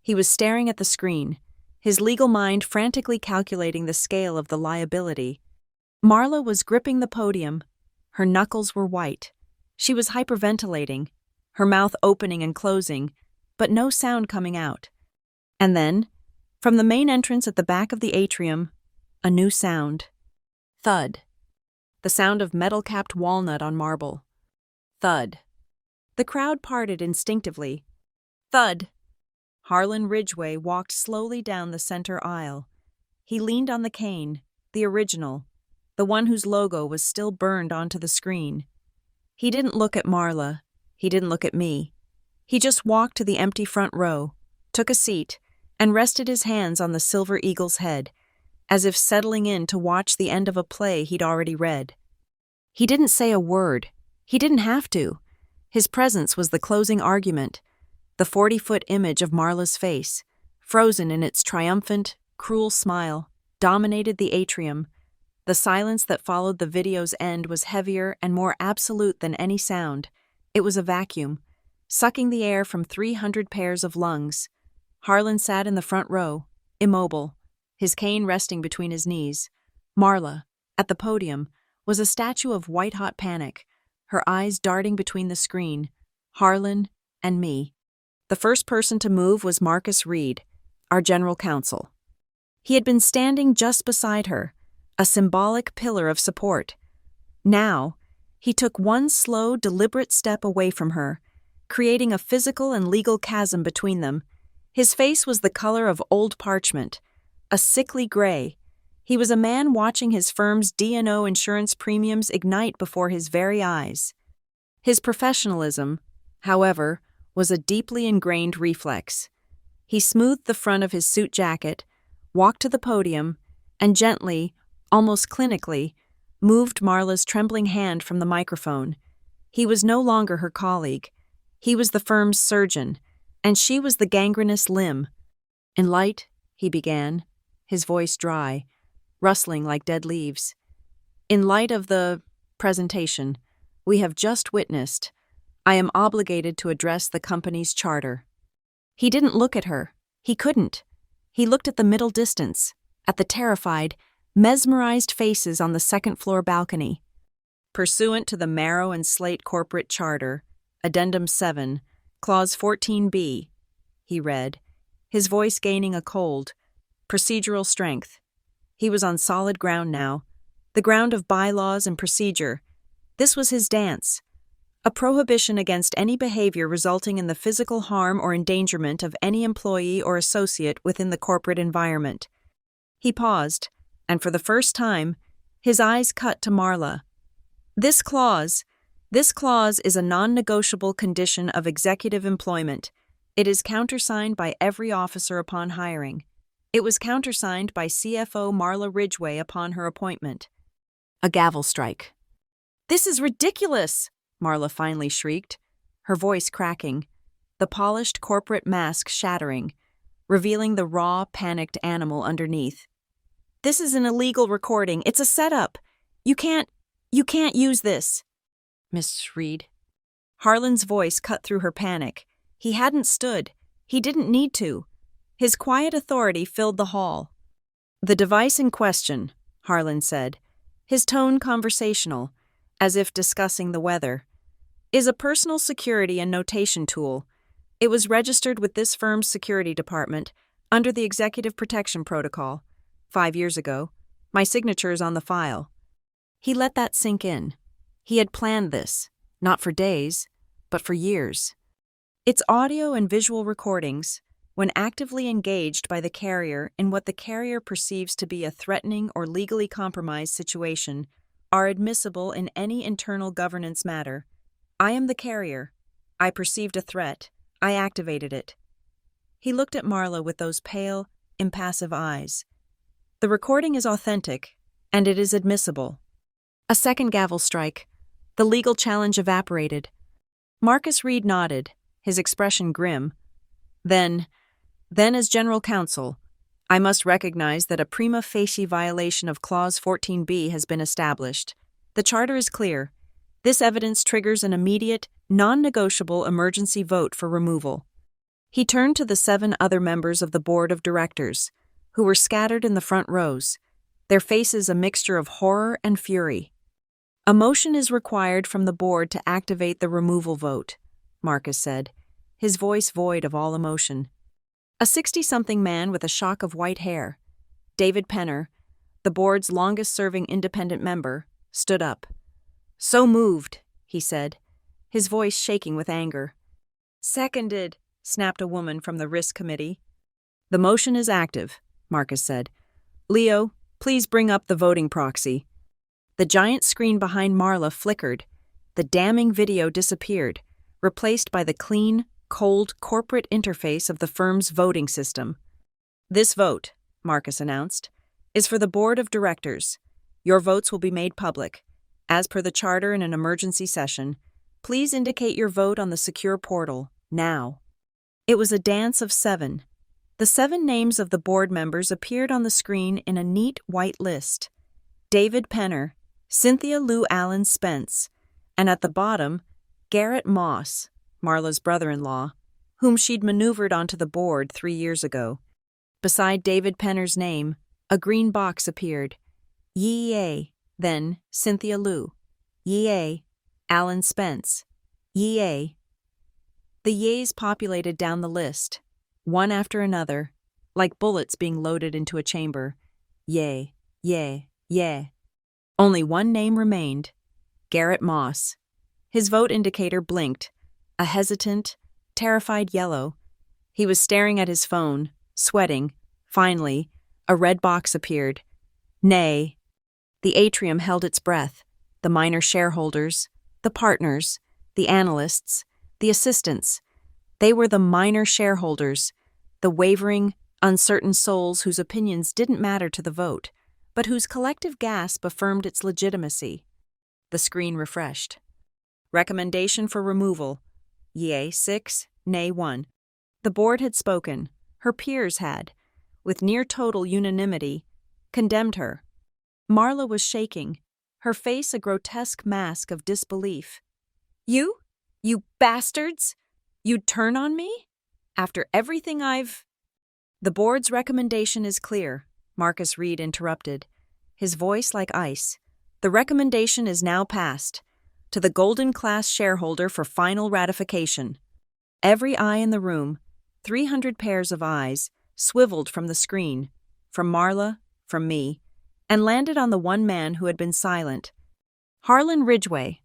He was staring at the screen, his legal mind frantically calculating the scale of the liability. Marla was gripping the podium. Her knuckles were white. She was hyperventilating, her mouth opening and closing, but no sound coming out. And then, from the main entrance at the back of the atrium, a new sound. Thud. The sound of metal-capped walnut on marble. Thud. The crowd parted instinctively. Thud. Harlan Ridgway walked slowly down the center aisle. He leaned on the cane, the original, the one whose logo was still burned onto the screen. He didn't look at Marla. He didn't look at me. He just walked to the empty front row, took a seat, and rested his hands on the silver eagle's head, as if settling in to watch the end of a play he'd already read. He didn't say a word. He didn't have to. His presence was the closing argument. The 40-foot image of Marla's face, frozen in its triumphant, cruel smile, dominated the atrium. The silence that followed the video's end was heavier and more absolute than any sound. It was a vacuum, sucking the air from 300 pairs of lungs. Harlan sat in the front row, immobile, his cane resting between his knees. Marla, at the podium, was a statue of white-hot panic, her eyes darting between the screen, Harlan, and me. The first person to move was Marcus Reed, our general counsel. He had been standing just beside her, a symbolic pillar of support. Now, he took one slow, deliberate step away from her, creating a physical and legal chasm between them. His face was the color of old parchment, a sickly gray. He was a man watching his firm's D&O insurance premiums ignite before his very eyes. His professionalism, however, was a deeply ingrained reflex. He smoothed the front of his suit jacket, walked to the podium, and gently, almost clinically, moved Marla's trembling hand from the microphone. He was no longer her colleague. He was the firm's surgeon, and she was the gangrenous limb. "In light," he began, his voice dry, rustling like dead leaves. "In light of the presentation we have just witnessed, I am obligated to address the company's charter." He didn't look at her. He couldn't. He looked at the middle distance, at the terrified, mesmerized faces on the second-floor balcony. "Pursuant to the Marrow and Slate Corporate Charter, Addendum 7, Clause 14b," he read, his voice gaining a cold, procedural strength. He was on solid ground now, the ground of bylaws and procedure. This was his dance. A prohibition against any behavior resulting in the physical harm or endangerment of any employee or associate within the corporate environment. He paused, and for the first time, his eyes cut to Marla. This clause is a non-negotiable condition of executive employment. It is countersigned by every officer upon hiring. It was countersigned by CFO Marla Ridgway upon her appointment. A gavel strike. "This is ridiculous!" Marla finally shrieked, her voice cracking, the polished corporate mask shattering, revealing the raw, panicked animal underneath. "This is an illegal recording. It's a setup. You can't use this." "Miss Reed." Harlan's voice cut through her panic. He hadn't stood. He didn't need to. His quiet authority filled the hall. "The device in question," Harlan said, his tone conversational, as if discussing the weather, "is a personal security and notation tool. It was registered with this firm's security department under the Executive Protection Protocol 5 years ago. My signature is on the file." He let that sink in. He had planned this, not for days, but for years. Its audio and visual recordings, when actively engaged by the carrier in what the carrier perceives to be a threatening or legally compromised situation, are admissible in any internal governance matter. I am the carrier. I perceived a threat. I activated it. He looked at Marla with those pale, impassive eyes. The recording is authentic, and it is admissible. A second gavel strike. The legal challenge evaporated. Marcus Reed nodded, his expression grim. Then as general counsel, I must recognize that a prima facie violation of Clause 14b has been established. The charter is clear. This evidence triggers an immediate, non-negotiable emergency vote for removal. He turned to the 7 other members of the board of directors, who were scattered in the front rows, their faces a mixture of horror and fury. A motion is required from the board to activate the removal vote, Marcus said, his voice void of all emotion. A 60-something man with a shock of white hair, David Penner, the board's longest-serving independent member, stood up. "So moved," he said, his voice shaking with anger. "Seconded," snapped a woman from the risk committee. "The motion is active," Marcus said. "Leo, please bring up the voting proxy." The giant screen behind Marla flickered. The damning video disappeared, replaced by the clean, cold corporate interface of the firm's voting system. "This vote," Marcus announced, "is for the board of directors. Your votes will be made public. As per the charter in an emergency session, please indicate your vote on the secure portal, now." It was a dance of 7. The 7 names of the board members appeared on the screen in a neat white list. David Penner, Cynthia Lou Allen Spence, and at the bottom, Garrett Moss, Marla's brother-in-law, whom she'd maneuvered onto the board 3 years ago. Beside David Penner's name, a green box appeared. Yea, then Cynthia Lou. Yea, Allen Spence. Yea. The yeas populated down the list, one after another, like bullets being loaded into a chamber. Yea, yea, yea. Only one name remained, Garrett Moss. His vote indicator blinked, a hesitant, terrified yellow. He was staring at his phone, sweating. Finally, a red box appeared. Nay. The atrium held its breath. The minor shareholders, the partners, the analysts, the assistants. They were the minor shareholders, the wavering, uncertain souls whose opinions didn't matter to the vote, but whose collective gasp affirmed its legitimacy. The screen refreshed. Recommendation for removal. Yea 6, nay 1. The board had spoken. Her peers had, with near-total unanimity, condemned her. Marla was shaking, her face a grotesque mask of disbelief. You bastards? You'd turn on me? After everything I've— The board's recommendation is clear, Marcus Reed interrupted, his voice like ice. The recommendation is now passed, to the Golden Class shareholder for final ratification. Every eye in the room, 300 pairs of eyes, swiveled from the screen, from Marla, from me, and landed on the one man who had been silent. Harlan Ridgway.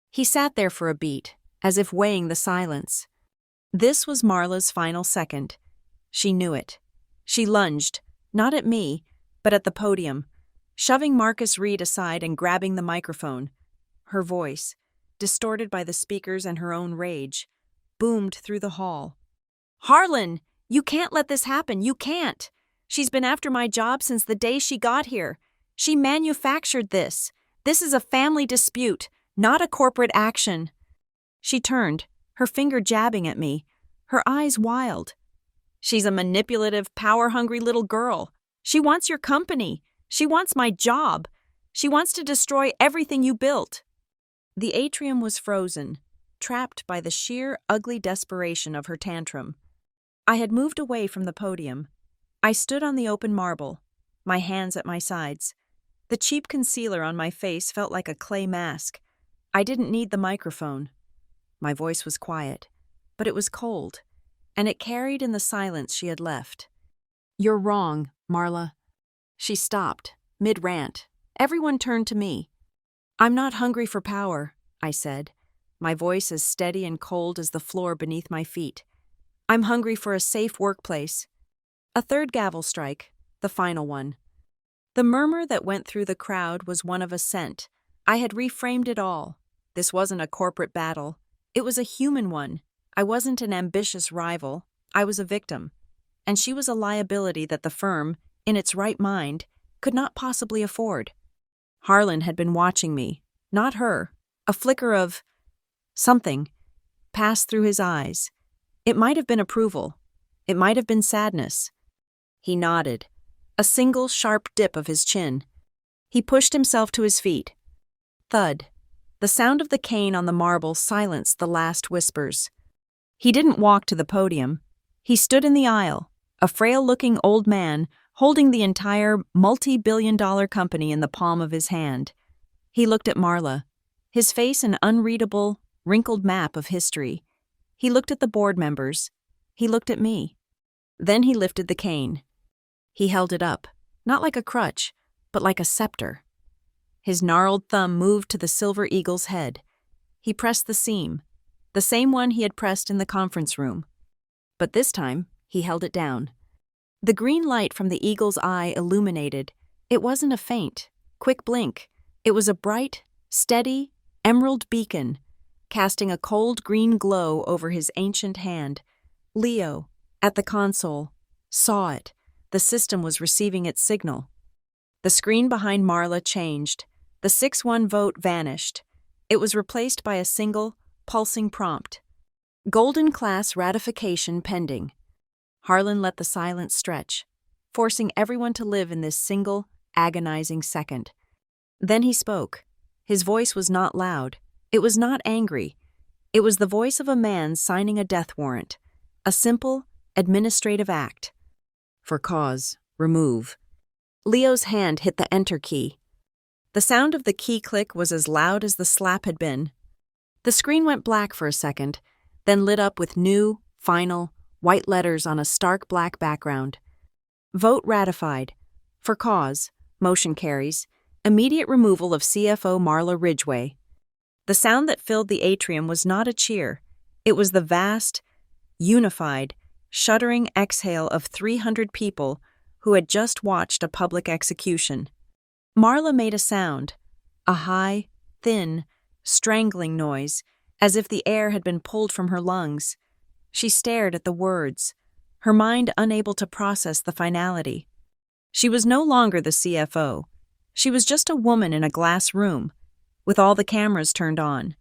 He sat there for a beat, as if weighing the silence. This was Marla's final second. She knew it. She lunged, not at me, but at the podium, shoving Marcus Reed aside and grabbing the microphone. Her voice, distorted by the speakers and her own rage, boomed through the hall. "Harlan, you can't let this happen, you can't! She's been after my job since the day she got here. She manufactured this. This is a family dispute, not a corporate action." She turned, her finger jabbing at me, her eyes wild. "She's a manipulative, power-hungry little girl. She wants your company. She wants my job. She wants to destroy everything you built." The atrium was frozen, trapped by the sheer, ugly desperation of her tantrum. I had moved away from the podium. I stood on the open marble, my hands at my sides. The cheap concealer on my face felt like a clay mask. I didn't need the microphone. My voice was quiet, but it was cold, and it carried in the silence she had left. "You're wrong, Marla." She stopped, mid-rant. Everyone turned to me. "I'm not hungry for power," I said, my voice as steady and cold as the floor beneath my feet. "I'm hungry for a safe workplace." A third gavel strike, the final one. The murmur that went through the crowd was one of assent. I had reframed it all. This wasn't a corporate battle. It was a human one. I wasn't an ambitious rival. I was a victim. And she was a liability that the firm, in its right mind, could not possibly afford. Harlan had been watching me, not her. A flicker of something. passed through his eyes. It might have been approval. It might have been sadness. He nodded, a single sharp dip of his chin. He pushed himself to his feet. Thud. The sound of the cane on the marble silenced the last whispers. He didn't walk to the podium. He stood in the aisle, a frail-looking old man holding the entire multi-billion-dollar company in the palm of his hand. He looked at Marla, his face an unreadable, wrinkled map of history. He looked at the board members. He looked at me. Then he lifted the cane. He held it up, not like a crutch, but like a scepter. His gnarled thumb moved to the silver eagle's head. He pressed the seam, the same one he had pressed in the conference room. But this time, he held it down. The green light from the eagle's eye illuminated. It wasn't a faint, quick blink. It was a bright, steady, emerald beacon, casting a cold green glow over his ancient hand. Leo, at the console, saw it. The system was receiving its signal. The screen behind Marla changed. The 6-1 vote vanished. It was replaced by a single, pulsing prompt. Golden class ratification pending. Harlan let the silence stretch, forcing everyone to live in this single, agonizing second. Then he spoke. His voice was not loud. It was not angry. It was the voice of a man signing a death warrant. A simple, administrative act. For cause, remove. Leo's hand hit the enter key. The sound of the key click was as loud as the slap had been. The screen went black for a second, then lit up with new, final, white letters on a stark black background. Vote ratified. For cause, motion carries, immediate removal of CFO Marla Ridgway. The sound that filled the atrium was not a cheer. It was the vast, unified, shuddering exhale of 300 people who had just watched a public execution. Marla made a sound, a high, thin, strangling noise, as if the air had been pulled from her lungs. She stared at the words, her mind unable to process the finality. She was no longer the CFO. She was just a woman in a glass room, with all the cameras turned on.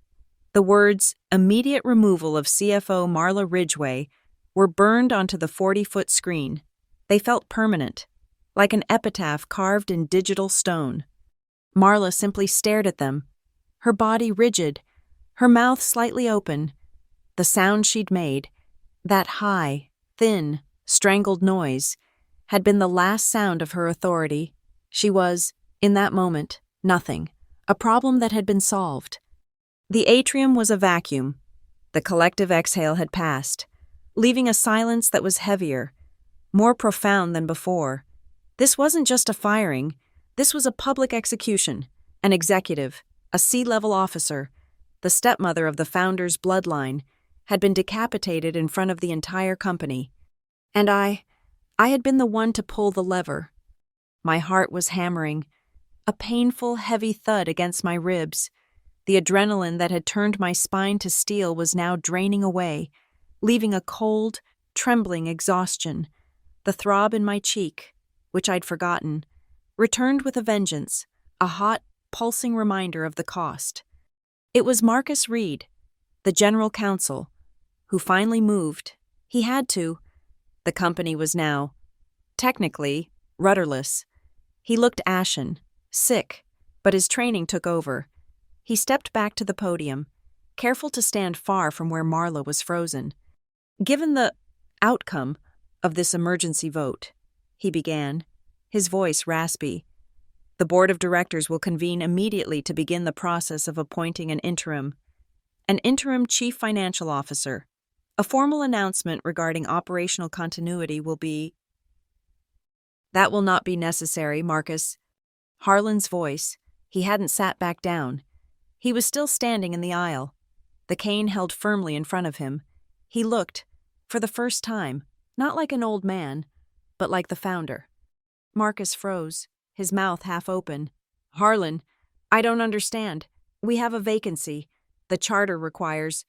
The words, immediate removal of CFO Marla Ridgway, were burned onto the 40-foot screen. They felt permanent, like an epitaph carved in digital stone. Marla simply stared at them, her body rigid, her mouth slightly open. The sound she'd made, that high, thin, strangled noise, had been the last sound of her authority. She was, in that moment, nothing, a problem that had been solved. The atrium was a vacuum. The collective exhale had passed, leaving a silence that was heavier, more profound than before. This wasn't just a firing. This was a public execution, an executive, a C-level officer, the stepmother of the founder's bloodline, had been decapitated in front of the entire company. And I had been the one to pull the lever. My heart was hammering, a painful, heavy thud against my ribs. The adrenaline that had turned my spine to steel was now draining away, leaving a cold, trembling exhaustion. The throb in my cheek, which I'd forgotten, returned with a vengeance, a hot, pulsing reminder of the cost. It was Marcus Reed, the general counsel, who finally moved. He had to. The company was now, technically, rudderless. He looked ashen, sick, but his training took over. He stepped back to the podium, careful to stand far from where Marla was frozen. Given the outcome of this emergency vote, he began, his voice raspy, the board of directors will convene immediately to begin the process of appointing an interim chief financial officer. A formal announcement regarding operational continuity will be... That will not be necessary, Marcus. Harlan's voice. He hadn't sat back down. He was still standing in the aisle, the cane held firmly in front of him. He looked, for the first time, not like an old man, but like the founder. Marcus froze, his mouth half open. Harlan, I don't understand. We have a vacancy. The charter requires...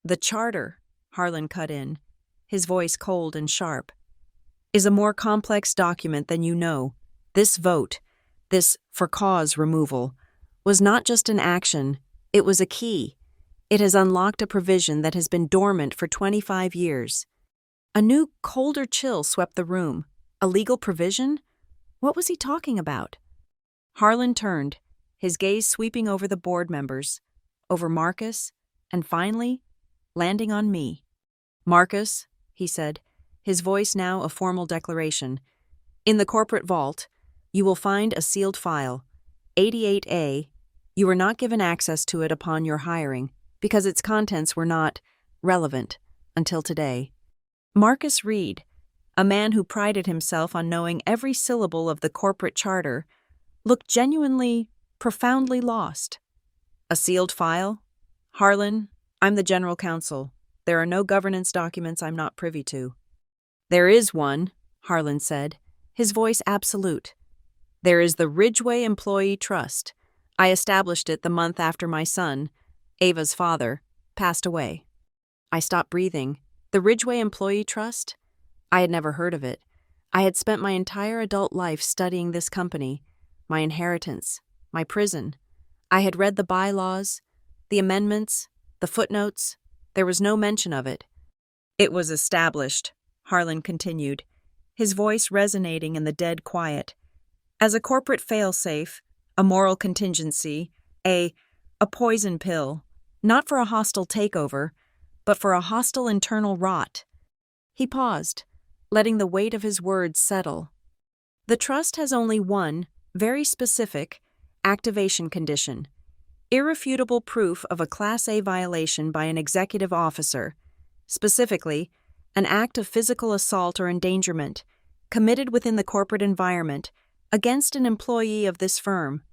The charter, Harlan cut in, his voice cold and sharp, is a more complex document than you know. This vote, this for cause removal, was not just an action, it was a key. It has unlocked a provision that has been dormant for 25 years. A new, colder chill swept the room. A legal provision? What was he talking about? Harlan turned, his gaze sweeping over the board members, over Marcus, and finally, landing on me. "Marcus," he said, his voice now a formal declaration, "in the corporate vault, you will find a sealed file, 88A. You were not given access to it upon your hiring, because its contents were not relevant until today." Marcus Reed, a man who prided himself on knowing every syllable of the corporate charter, looked genuinely, profoundly lost. "A sealed file? Harlan, I'm the general counsel. There are no governance documents I'm not privy to." "There is one," Harlan said, his voice absolute. "There is the Ridgeway Employee Trust. I established it the month after my son, Ava's father, passed away." I stopped breathing. The Ridgeway Employee Trust? I had never heard of it. I had spent my entire adult life studying this company, my inheritance, my prison. I had read the bylaws, the amendments, the footnotes. There was no mention of it. "It was established," Harlan continued, his voice resonating in the dead quiet, "as a corporate fail-safe, a moral contingency, a poison pill, not for a hostile takeover, but for a hostile internal rot." He paused, letting the weight of his words settle. "The trust has only one, very specific, activation condition: irrefutable proof of a Class A violation by an executive officer, specifically, an act of physical assault or endangerment, committed within the corporate environment, against an employee of this firm."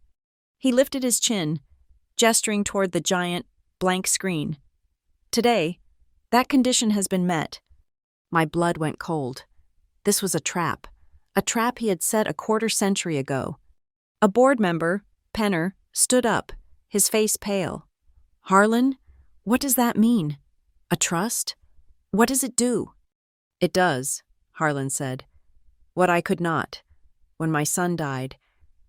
He lifted his chin, gesturing toward the giant, blank screen. "Today, that condition has been met." My blood went cold. This was a trap he had set a quarter-century ago. A board member, Penner, stood up, his face pale. "Harlan, what does that mean? A trust? What does it do?" "It does," Harlan said, "what I could not. When my son died,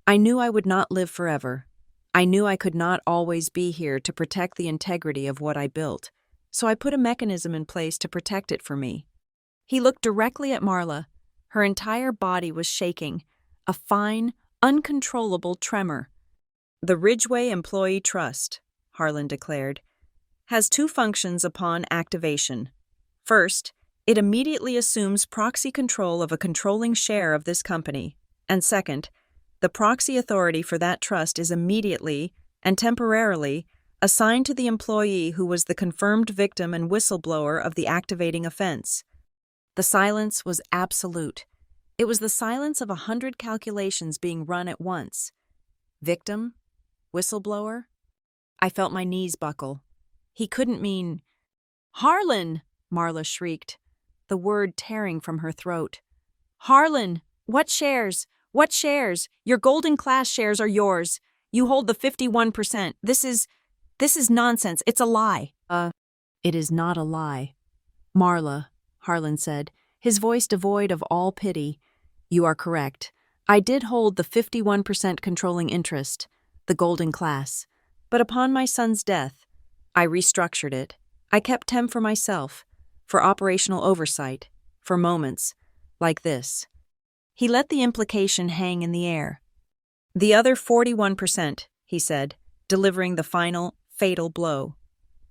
I knew I would not live forever. I knew I could not always be here to protect the integrity of what I built, so I put a mechanism in place to protect it for me." He looked directly at Marla. Her entire body was shaking, a fine, uncontrollable tremor. "The Ridgeway Employee Trust," Harlan declared, "has two functions upon activation. First, it immediately assumes proxy control of a controlling share of this company, and second, the proxy authority for that trust is immediately and temporarily assigned to the employee who was the confirmed victim and whistleblower of the activating offense." The silence was absolute. It was the silence of 100 calculations being run at once. Victim? Whistleblower? I felt my knees buckle. He couldn't mean... "Harlan!" Marla shrieked, the word tearing from her throat. "Harlan! What shares? What shares? Your Golden Class shares are yours. You hold the 51%. This is nonsense. It's a lie." It is not a lie. "Marla," Harlan said, his voice devoid of all pity, "you are correct. I did hold the 51% controlling interest, the Golden Class. But upon my son's death, I restructured it. I kept 10 for myself, for operational oversight, for moments like this." He let the implication hang in the air. "The other 41%, he said, delivering the final, fatal blow,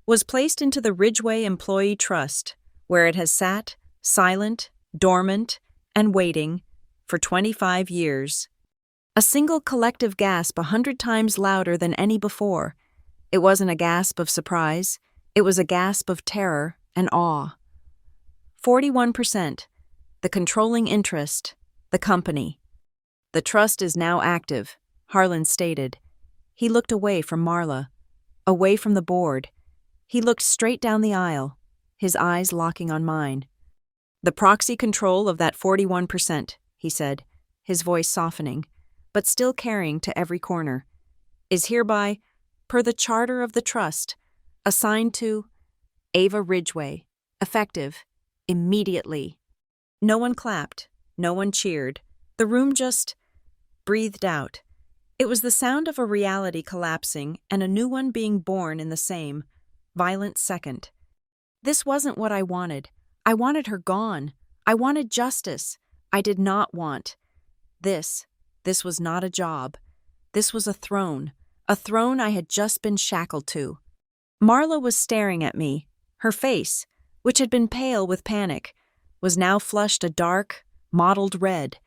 was placed into the Ridgeway Employee Trust, where it has sat, silent, dormant, and waiting, for 25 years. A single collective gasp 100 times louder than any before. It wasn't a gasp of surprise. It was a gasp of terror and awe. 41%, the controlling interest, the company. The trust is now active, Harlan stated. He looked away from Marla, away from the board. He looked straight down the aisle, his eyes locking on mine. "The proxy control of that 41%, he said, his voice softening, but still carrying to every corner, "is hereby, per the charter of the trust, assigned to Ava Ridgeway, effective immediately." No one clapped, no one cheered. The room just breathed out. It was the sound of a reality collapsing and a new one being born in the same violent second. This wasn't what I wanted. I wanted her gone. I wanted justice. I did not want this. This was not a job. This was a throne I had just been shackled to. Marla was staring at me. Her face, which had been pale with panic, was now flushed a dark, mottled red.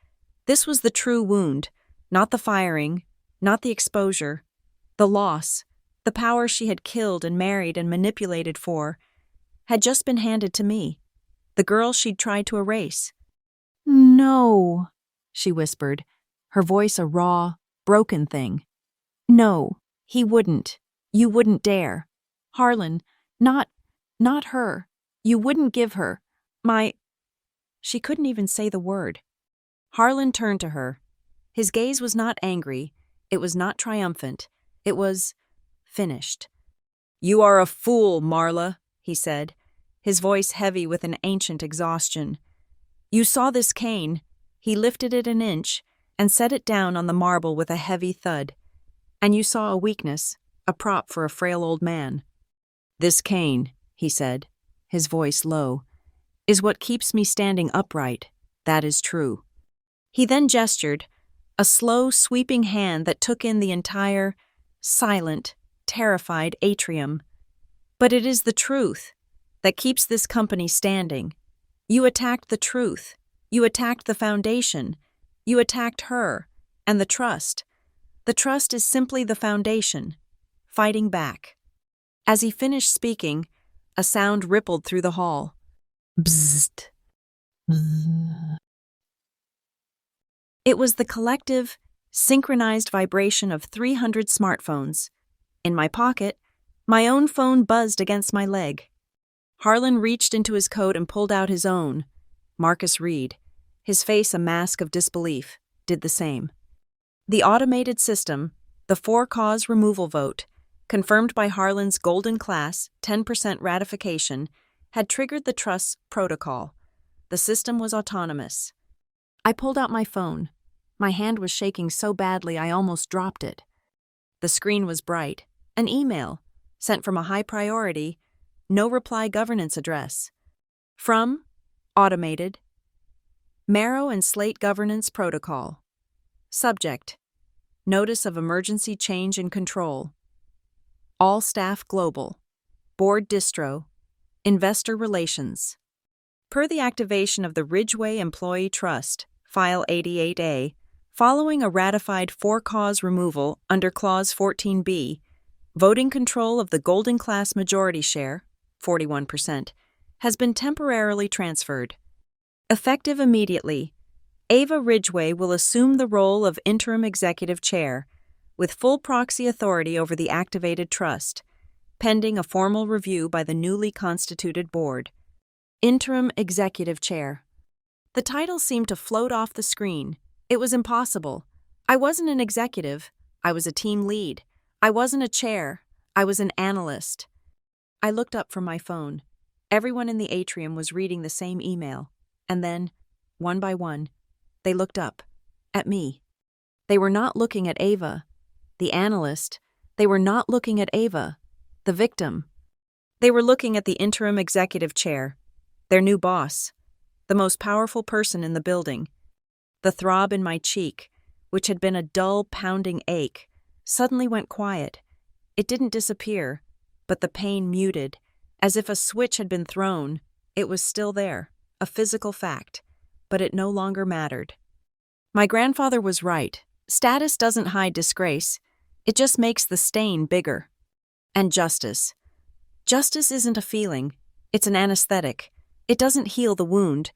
This was the true wound, not the firing, not the exposure. The loss, the power she had killed and married and manipulated for, had just been handed to me, the girl she'd tried to erase. "No," she whispered, her voice a raw, broken thing. "No, he wouldn't. You wouldn't dare. Harlan, not her. You wouldn't give her my—" She couldn't even say the word. Harlan turned to her. His gaze was not angry. It was not triumphant. It was finished. "You are a fool, Marla," he said, his voice heavy with an ancient exhaustion. "You saw this cane." He lifted it an inch and set it down on the marble with a heavy thud. "And you saw a weakness, a prop for a frail old man. This cane," he said, his voice low, "is what keeps me standing upright. That is true." He then gestured, a slow, sweeping hand that took in the entire, silent, terrified atrium. "But it is the truth that keeps this company standing. You attacked the truth. You attacked the foundation. You attacked her and the trust. The trust is simply the foundation, fighting back." As he finished speaking, a sound rippled through the hall. Bzzzt. Bzzz. It was the collective, synchronized vibration of 300 smartphones. In my pocket, my own phone buzzed against my leg. Harlan reached into his coat and pulled out his own. Marcus Reed, his face a mask of disbelief, did the same. The automated system, the for-cause removal vote, confirmed by Harlan's golden class 10% ratification, had triggered the trust's protocol. The system was autonomous. I pulled out my phone. My hand was shaking so badly I almost dropped it. The screen was bright. An email, sent from a high priority, no reply governance address. From, automated, Marrow and Slate Governance Protocol. Subject, Notice of Emergency Change in Control. All Staff Global. Board Distro. Investor Relations. Per the activation of the Ridgeway Employee Trust, File 88A, following a ratified for-cause removal under Clause 14B, voting control of the Golden Class Majority Share, 41%, has been temporarily transferred. Effective immediately, Ava Ridgeway will assume the role of Interim Executive Chair, with full proxy authority over the activated trust, pending a formal review by the newly constituted board. Interim Executive Chair. The title seemed to float off the screen. It was impossible. I wasn't an executive. I was a team lead. I wasn't a chair. I was an analyst. I looked up from my phone. Everyone in the atrium was reading the same email. And then, one by one, they looked up. At me. They were not looking at Ava, the analyst. They were not looking at Ava, the victim. They were looking at the interim executive chair, their new boss, the most powerful person in the building. The throb in my cheek, which had been a dull, pounding ache, suddenly went quiet. It didn't disappear, but the pain muted, as if a switch had been thrown. It was still there, a physical fact, but it no longer mattered. My grandfather was right. Status doesn't hide disgrace. It just makes the stain bigger. And justice. Justice isn't a feeling. It's an anesthetic. It doesn't heal the wound,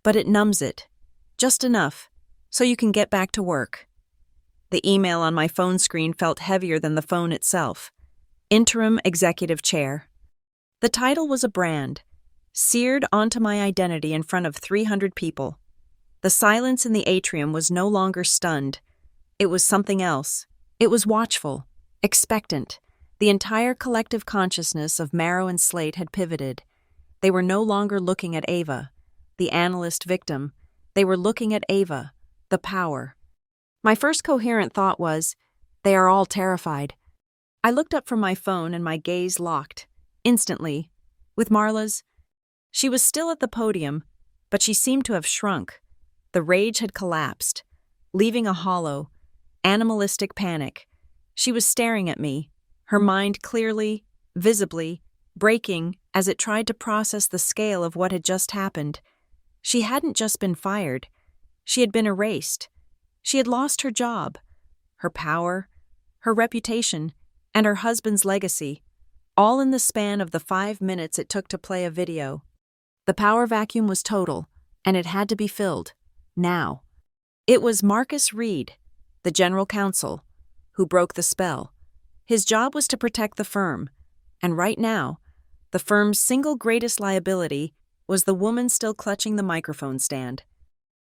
but it numbs it. Just enough, so you can get back to work. The email on my phone screen felt heavier than the phone itself. Interim Executive Chair. The title was a brand, seared onto my identity in front of 300 people. The silence in the atrium was no longer stunned. It was something else. It was watchful, expectant. The entire collective consciousness of Marrow and Slate had pivoted. They were no longer looking at Ava, the analyst victim. They were looking at Ava, the power. My first coherent thought was, they are all terrified. I looked up from my phone and my gaze locked. Instantly, with Marla's. She was still at the podium, but she seemed to have shrunk. The rage had collapsed, leaving a hollow, animalistic panic. She was staring at me, her mind clearly, visibly, breaking as it tried to process the scale of what had just happened. She hadn't just been fired. She had been erased. She had lost her job, her power, her reputation, and her husband's legacy, all in the span of the 5 minutes it took to play a video. The power vacuum was total, and it had to be filled, now. It was Marcus Reed, the general counsel, who broke the spell. His job was to protect the firm, and right now, the firm's single greatest liability was the woman still clutching the microphone stand.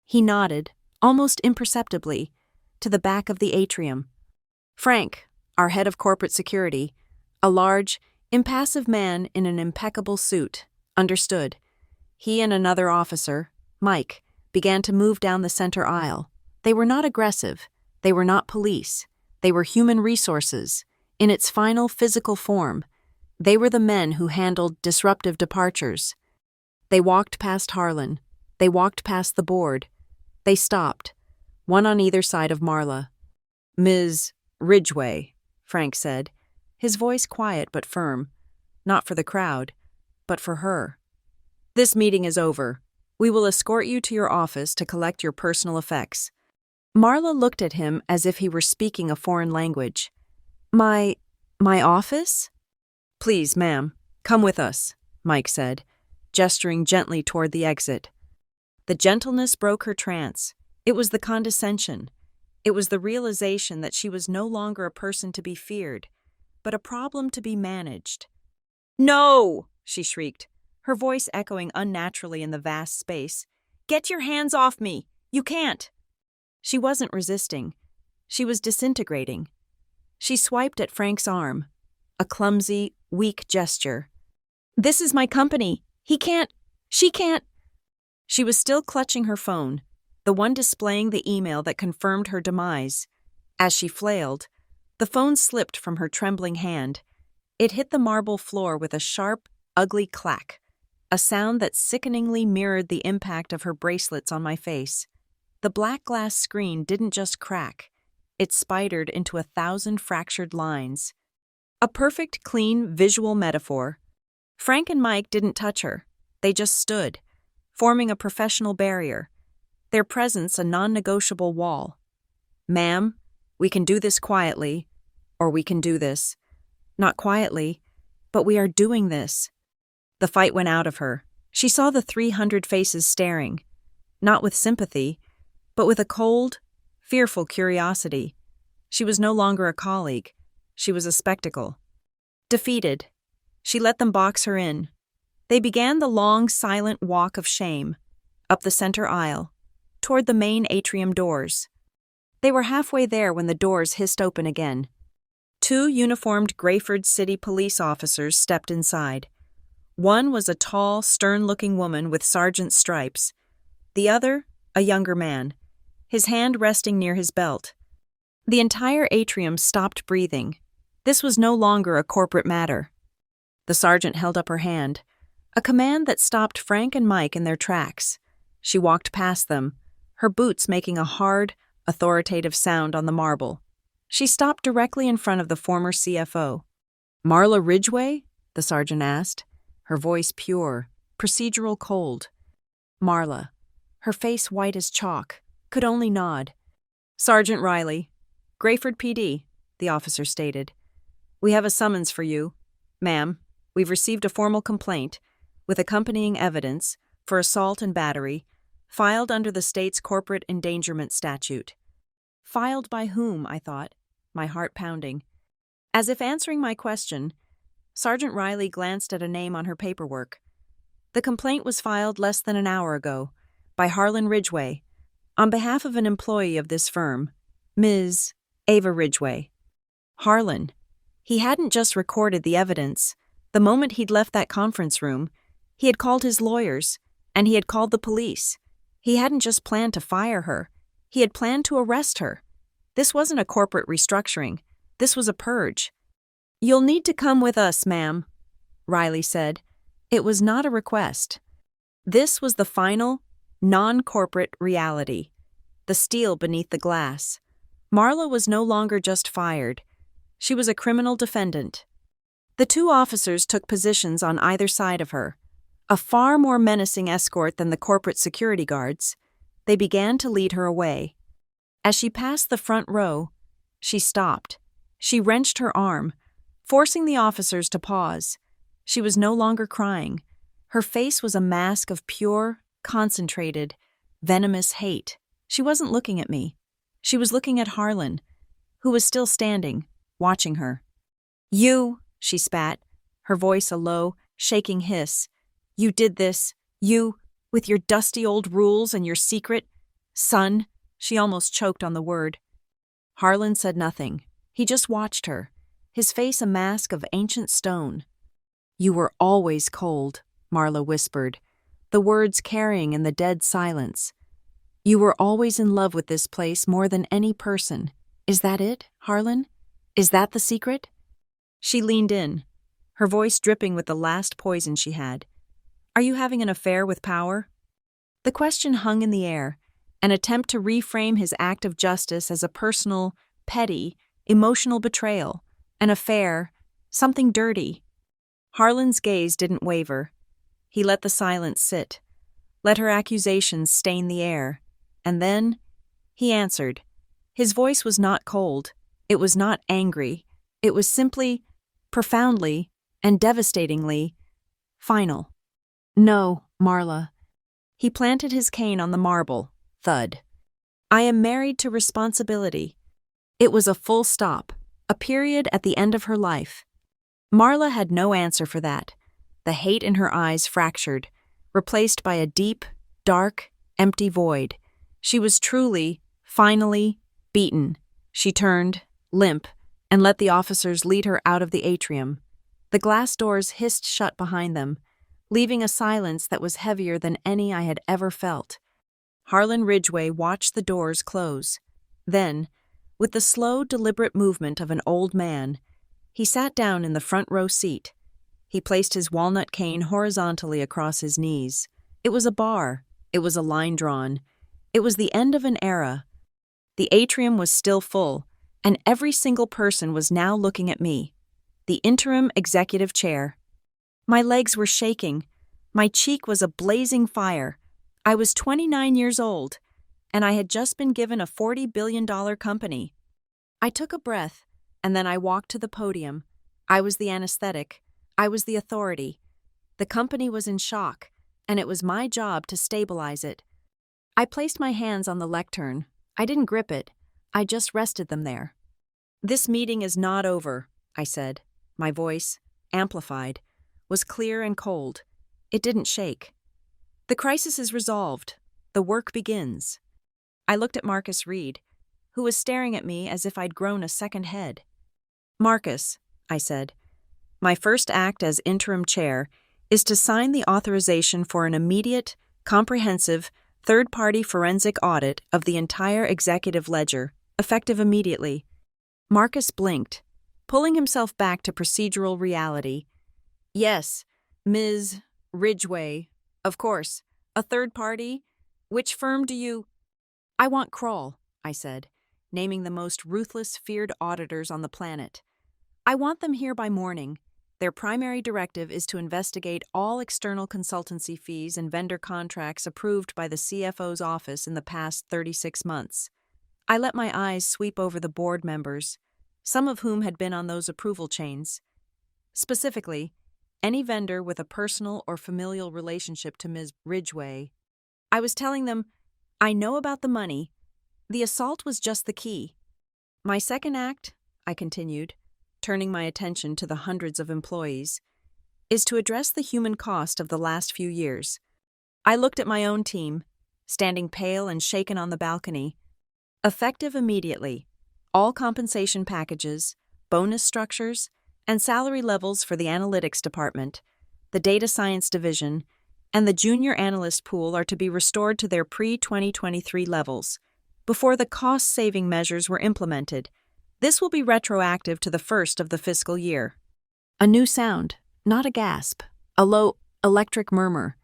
He nodded, almost imperceptibly, to the back of the atrium. Frank, our head of corporate security, a large, impassive man in an impeccable suit, understood. He and another officer, Mike, began to move down the center aisle. They were not aggressive. They were not police. They were human resources, in its final physical form. They were the men who handled disruptive departures. They walked past Harlan. They walked past the board. They stopped, one on either side of Marla. "Ms. Ridgway," Frank said, his voice quiet but firm, not for the crowd, but for her. "This meeting is over. We will escort you to your office to collect your personal effects." Marla looked at him as if he were speaking a foreign language. My office?" "Please, ma'am, come with us," Mike said, gesturing gently toward the exit. The gentleness broke her trance. It was the condescension. It was the realization that she was no longer a person to be feared, but a problem to be managed. "No!" she shrieked, her voice echoing unnaturally in the vast space. "Get your hands off me! You can't!" She wasn't resisting. She was disintegrating. She swiped at Frank's arm, a clumsy, weak gesture. "This is my company. He can't. She can't." She was still clutching her phone, the one displaying the email that confirmed her demise. As she flailed, the phone slipped from her trembling hand. It hit the marble floor with a sharp, ugly clack, a sound that sickeningly mirrored the impact of her bracelets on my face. The black glass screen didn't just crack. It spidered into 1,000 fractured lines. A perfect, clean, visual metaphor. Frank and Mike didn't touch her. They just stood, forming a professional barrier, their presence a non-negotiable wall. "Ma'am, we can do this quietly, or we can do this. Not quietly, but we are doing this." The fight went out of her. She saw the 300 faces staring, not with sympathy, but with a cold, fearful curiosity. She was no longer a colleague. She was a spectacle. Defeated, she let them box her in. They began the long, silent walk of shame, up the center aisle, toward the main atrium doors. They were halfway there when the doors hissed open again. 2 uniformed Grayford City police officers stepped inside. One was a tall, stern-looking woman with sergeant's stripes. The other, a younger man, his hand resting near his belt. The entire atrium stopped breathing. This was no longer a corporate matter. The sergeant held up her hand, a command that stopped Frank and Mike in their tracks. She walked past them, her boots making a hard, authoritative sound on the marble. She stopped directly in front of the former CFO. "Marla Ridgway?" the sergeant asked, her voice pure, procedural cold. Marla, her face white as chalk, could only nod. "Sergeant Riley, Grayford PD," the officer stated. "We have a summons for you. Ma'am, we've received a formal complaint, with accompanying evidence, for assault and battery, filed under the state's corporate endangerment statute." Filed by whom, I thought, my heart pounding. As if answering my question, Sergeant Riley glanced at a name on her paperwork. The complaint was filed less than an hour ago, by Harlan Ridgway, on behalf of an employee of this firm, Ms. Ava Ridgway. Harlan. He hadn't just recorded the evidence. The moment he'd left that conference room, he had called his lawyers, and he had called the police. He hadn't just planned to fire her. He had planned to arrest her. This wasn't a corporate restructuring. This was a purge. "You'll need to come with us, ma'am," Riley said. It was not a request. This was the final, non-corporate reality. The steel beneath the glass. Marla was no longer just fired. She was a criminal defendant. The two officers took positions on either side of her, a far more menacing escort than the corporate security guards. They began to lead her away. As she passed the front row, she stopped. She wrenched her arm, forcing the officers to pause. She was no longer crying. Her face was a mask of pure, concentrated, venomous hate. She wasn't looking at me. She was looking at Harlan, who was still standing, watching her. "You," she spat, her voice a low, shaking hiss. "You did this. You, with your dusty old rules and your secret. Son," she almost choked on the word. Harlan said nothing. He just watched her, his face a mask of ancient stone. "You were always cold," Marla whispered, the words carrying in the dead silence. "You were always in love with this place more than any person. Is that it, Harlan? Is that the secret?" She leaned in, her voice dripping with the last poison she had. "Are you having an affair with power?" The question hung in the air, an attempt to reframe his act of justice as a personal, petty, emotional betrayal, an affair, something dirty. Harlan's gaze didn't waver. He let the silence sit, let her accusations stain the air, and then he answered. His voice was not cold, it was not angry, it was simply, profoundly, and devastatingly final. "No, Marla." He planted his cane on the marble, thud. "I am married to responsibility." It was a full stop, a period at the end of her life. Marla had no answer for that. The hate in her eyes fractured, replaced by a deep, dark, empty void. She was truly, finally, beaten. She turned, limp, and let the officers lead her out of the atrium. The glass doors hissed shut behind them, leaving a silence that was heavier than any I had ever felt. Harlan Ridgway watched the doors close. Then, with the slow, deliberate movement of an old man, he sat down in the front row seat. He placed his walnut cane horizontally across his knees. It was a bar. It was a line drawn. It was the end of an era. The atrium was still full, and every single person was now looking at me, the interim executive chair. My legs were shaking. My cheek was a blazing fire. I was 29 years old, and I had just been given a $40 billion company. I took a breath, and then I walked to the podium. I was the anesthetic. I was the authority. The company was in shock, and it was my job to stabilize it. I placed my hands on the lectern. I didn't grip it. I just rested them there. "This meeting is not over," I said. My voice, amplified, was clear and cold. It didn't shake. "The crisis is resolved. The work begins." I looked at Marcus Reed, who was staring at me as if I'd grown a second head. "Marcus," I said, "my first act as interim chair is to sign the authorization for an immediate, comprehensive, third-party forensic audit of the entire executive ledger, effective immediately." Marcus blinked, pulling himself back to procedural reality. "Yes, Ms. Ridgway, of course. A third party? Which firm do you—" "I want Kroll," I said, naming the most ruthless, feared auditors on the planet. "I want them here by morning. Their primary directive is to investigate all external consultancy fees and vendor contracts approved by the CFO's office in the past 36 months. I let my eyes sweep over the board members, some of whom had been on those approval chains. Specifically, any vendor with a personal or familial relationship to Ms. Ridgway. I was telling them, I know about the money. The assault was just the key. My second act, I continued, turning my attention to the hundreds of employees, is to address the human cost of the last few years. I looked at my own team, standing pale and shaken on the balcony. Effective immediately, all compensation packages, bonus structures, and salary levels for the analytics department, the data science division, and the junior analyst pool are to be restored to their pre-2023 levels, before the cost-saving measures were implemented. This will be retroactive to the first of the fiscal year. A new sound, Not a gasp, a low, electric murmur.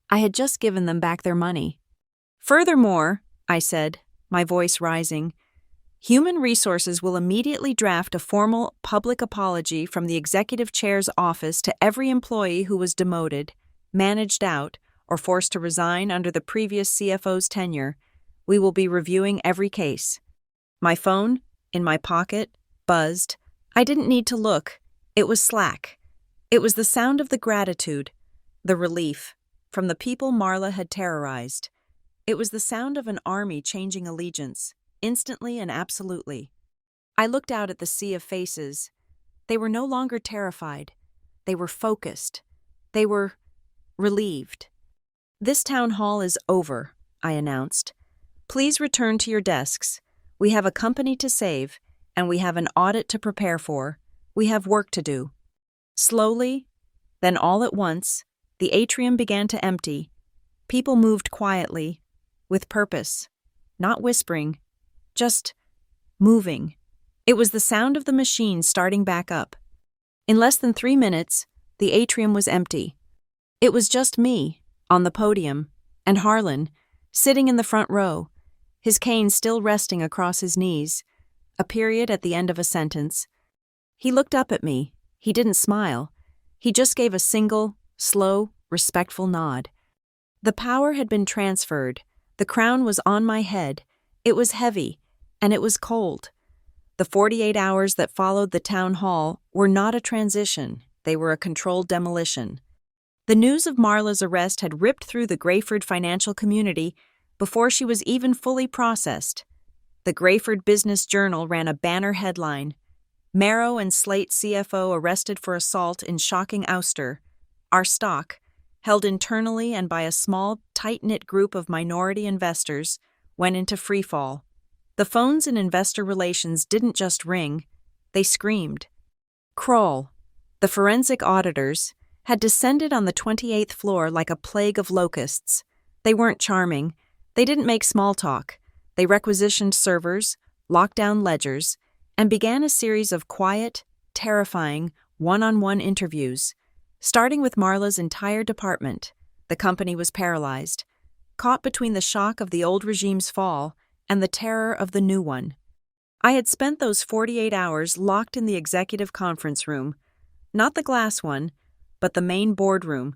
I had just given them back their money. Furthermore, I said, my voice rising, Human Resources will immediately draft a formal public apology from the Executive Chair's office to every employee who was demoted, managed out, or forced to resign under the previous CFO's tenure. We will be reviewing every case. My phone, in my pocket, buzzed. I didn't need to look. It was Slack. It was the sound of the gratitude, the relief, from the people Marla had terrorized. It was the sound of an army changing allegiance, instantly and absolutely. I looked out at the sea of faces. They were no longer terrified. They were focused. They were relieved. This town hall is over, I announced. Please return to your desks. We have a company to save, and we have an audit to prepare for. We have work to do. Slowly, then all at once, the atrium began to empty. People moved quietly, with purpose, not whispering, just moving. It was the sound of the machine starting back up. In less than 3 minutes, the atrium was empty. It was just me, on the podium, and Harlan, sitting in the front row, his cane still resting across his knees, a period at the end of a sentence. He looked up at me. He didn't smile. He just gave a single, slow, respectful nod. The power had been transferred. The crown was on my head. It was heavy, and it was cold. The 48 hours that followed the town hall were not a transition. They were a controlled demolition. The news of Marla's arrest had ripped through the Grayford financial community before she was even fully processed. The Grayford Business Journal ran a banner headline, Marrow and Slate CFO arrested for assault in shocking ouster. Our stock, held internally and by a small, tight-knit group of minority investors, went into freefall. The phones in investor relations didn't just ring, they screamed. Kroll, the forensic auditors, had descended on the 28th floor like a plague of locusts. They weren't charming. They didn't make small talk. They requisitioned servers, locked down ledgers, and began a series of quiet, terrifying, one-on-one interviews. Starting with Marla's entire department, the company was paralyzed, caught between the shock of the old regime's fall and the terror of the new one. I had spent those 48 hours locked in the executive conference room, not the glass one, but the main boardroom,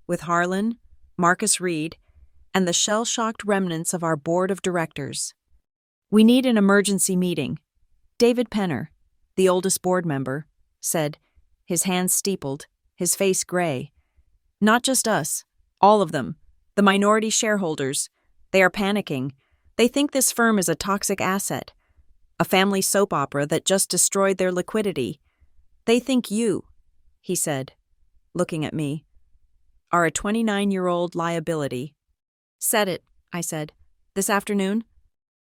with Harlan, Marcus Reed, and the shell-shocked remnants of our board of directors. We need an emergency meeting. David Penner, the oldest board member, said, his hands steepled, his face gray. Not just us, all of them, the minority shareholders. They are panicking. They think this firm is a toxic asset, a family soap opera that just destroyed their liquidity. They think you, he said, looking at me, are a 29-year-old liability. Set it, I said. This afternoon?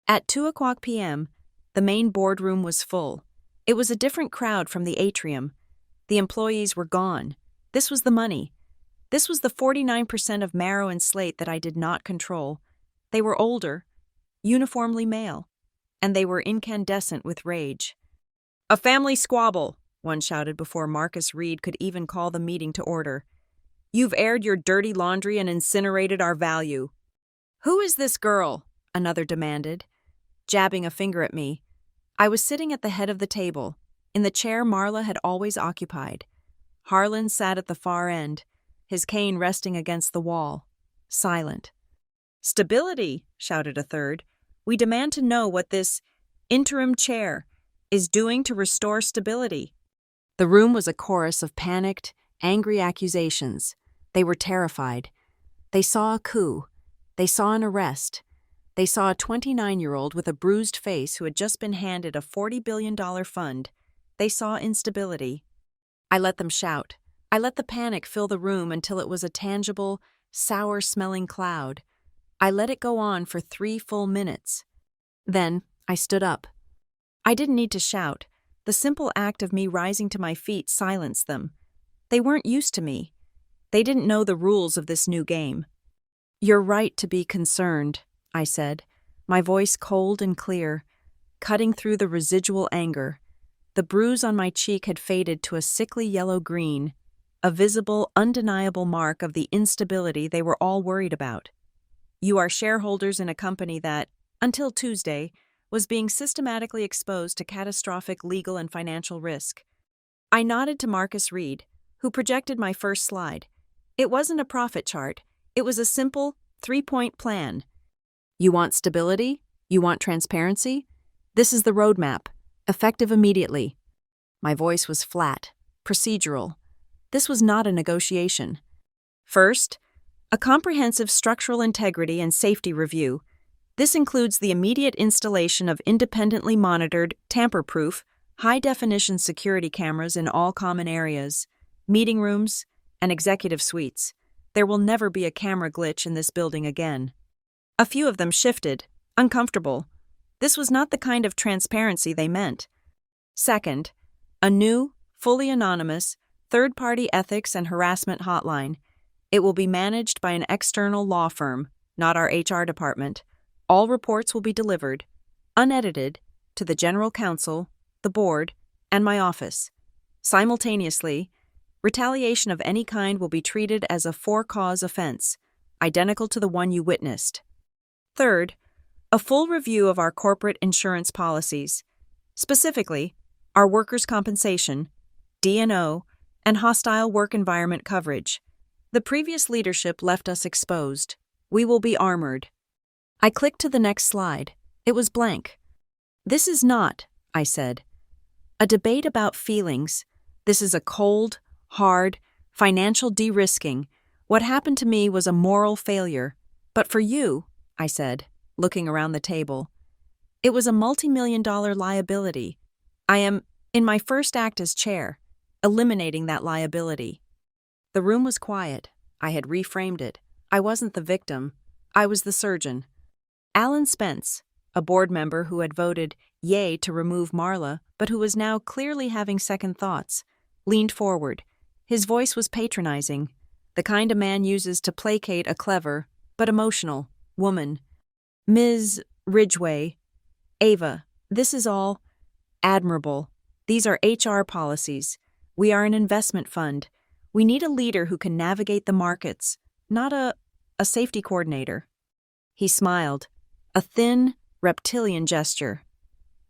At 2:00 p.m., the main boardroom was full. It was a different crowd from the atrium. The employees were gone. This was the money. This was the 49% of Marrow and Slate that I did not control. They were older, uniformly male, and they were incandescent with rage. A family squabble, one shouted before Marcus Reed could even call the meeting to order. You've aired your dirty laundry and incinerated our value. Who is this girl? Another demanded, jabbing a finger at me. I was sitting at the head of the table, in the chair Marla had always occupied. Harlan sat at the far end, his cane resting against the wall, silent. Stability, shouted a third. We demand to know what this interim chair is doing to restore stability. The room was a chorus of panicked, angry accusations. They were terrified. They saw a coup. They saw an arrest. They saw a 29-year-old with a bruised face who had just been handed a $40 billion fund. They saw instability. I let them shout. I let the panic fill the room until it was a tangible, sour-smelling cloud. I let it go on for 3 full minutes. Then I stood up. I didn't need to shout. The simple act of me rising to my feet silenced them. They weren't used to me. They didn't know the rules of this new game. You're right to be concerned, I said, my voice cold and clear, cutting through the residual anger. The bruise on my cheek had faded to a sickly yellow-green, a visible, undeniable mark of the instability they were all worried about. You are shareholders in a company that, until Tuesday, was being systematically exposed to catastrophic legal and financial risk. I nodded to Marcus Reed, who projected my first slide. It wasn't a profit chart. It was a simple, three-point plan. You want stability? You want transparency? This is the roadmap, effective immediately. My voice was flat, procedural. This was not a negotiation. First, a comprehensive structural integrity and safety review. This includes the immediate installation of independently monitored, tamper-proof, high-definition security cameras in all common areas, meeting rooms, and executive suites. There will never be a camera glitch in this building again. A few of them shifted, uncomfortable. This was not the kind of transparency they meant. Second, a new, fully anonymous, third-party ethics and harassment hotline. It will be managed by an external law firm, not our HR department. All reports will be delivered, unedited, to the General Counsel, the Board, and my office. Simultaneously, retaliation of any kind will be treated as a for-cause offense, identical to the one you witnessed. Third, a full review of our corporate insurance policies, specifically our workers' compensation, D&O, and hostile work environment coverage. The previous leadership left us exposed. We will be armored. I clicked to the next slide. It was blank. This is not, I said, a debate about feelings. This is a cold, hard, financial de-risking. What happened to me was a moral failure. But for you, I said, looking around the table, it was a multi-million-dollar liability. I am, in my first act as chair, eliminating that liability. The room was quiet. I had reframed it. I wasn't the victim. I was the surgeon. Alan Spence, a board member who had voted yay to remove Marla, but who was now clearly having second thoughts, leaned forward. His voice was patronizing, the kind a man uses to placate a clever, but emotional, woman. Ms. Ridgway, Ava, this is all admirable. These are HR policies. We are an investment fund. We need a leader who can navigate the markets, not a safety coordinator. He smiled, a thin, reptilian gesture.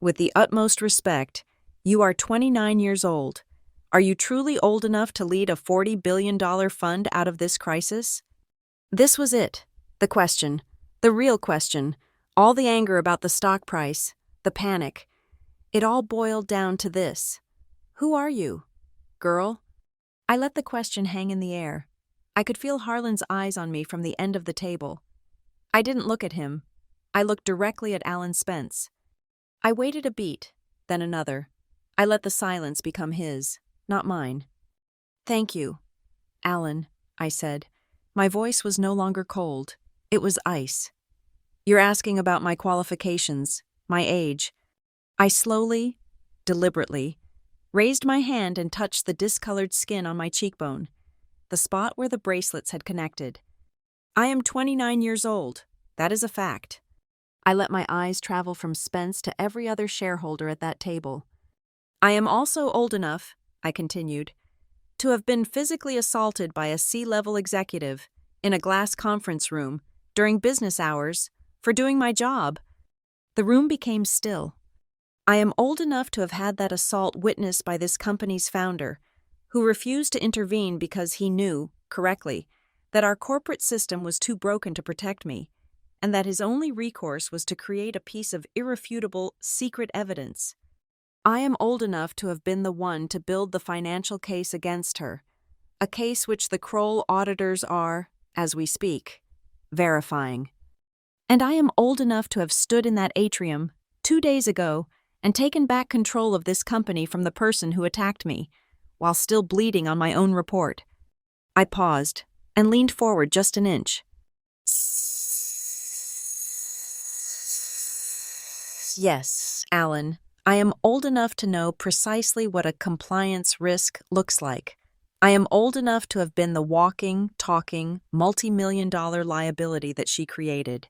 With the utmost respect, you are 29 years old. Are you truly old enough to lead a $40 billion fund out of this crisis? This was it, the question, the real question, all the anger about the stock price, the panic. It all boiled down to this. Who are you, girl? I let the question hang in the air. I could feel Harlan's eyes on me from the end of the table. I didn't look at him. I looked directly at Alan Spence. I waited a beat, then another. I let the silence become his, not mine. Thank you, Alan, I said. My voice was no longer cold. It was ice. You're asking about my qualifications, my age. I slowly, deliberately, raised my hand and touched the discolored skin on my cheekbone, the spot where the bracelets had connected. I am 29 years old. That is a fact. I let my eyes travel from Spence to every other shareholder at that table. I am also old enough, I continued, to have been physically assaulted by a C-level executive in a glass conference room during business hours for doing my job. The room became still. I am old enough to have had that assault witnessed by this company's founder, who refused to intervene because he knew, correctly, that our corporate system was too broken to protect me, and that his only recourse was to create a piece of irrefutable, secret evidence. I am old enough to have been the one to build the financial case against her, a case which the Kroll auditors are, as we speak, verifying. And I am old enough to have stood in that atrium 2 days ago and taken back control of this company from the person who attacked me, while still bleeding on my own report. I paused and leaned forward just an inch. Yes, Alan, I am old enough to know precisely what a compliance risk looks like. I am old enough to have been the walking, talking, multi-million-dollar liability that she created.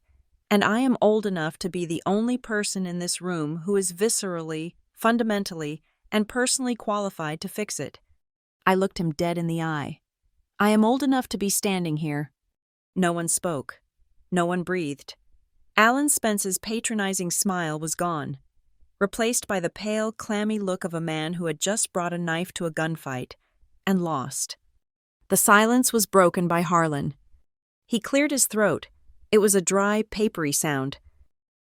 And I am old enough to be the only person in this room who is viscerally, fundamentally, and personally qualified to fix it. I looked him dead in the eye. I am old enough to be standing here. No one spoke. No one breathed. Alan Spence's patronizing smile was gone, replaced by the pale, clammy look of a man who had just brought a knife to a gunfight and lost. The silence was broken by Harlan. He cleared his throat. It was a dry, papery sound.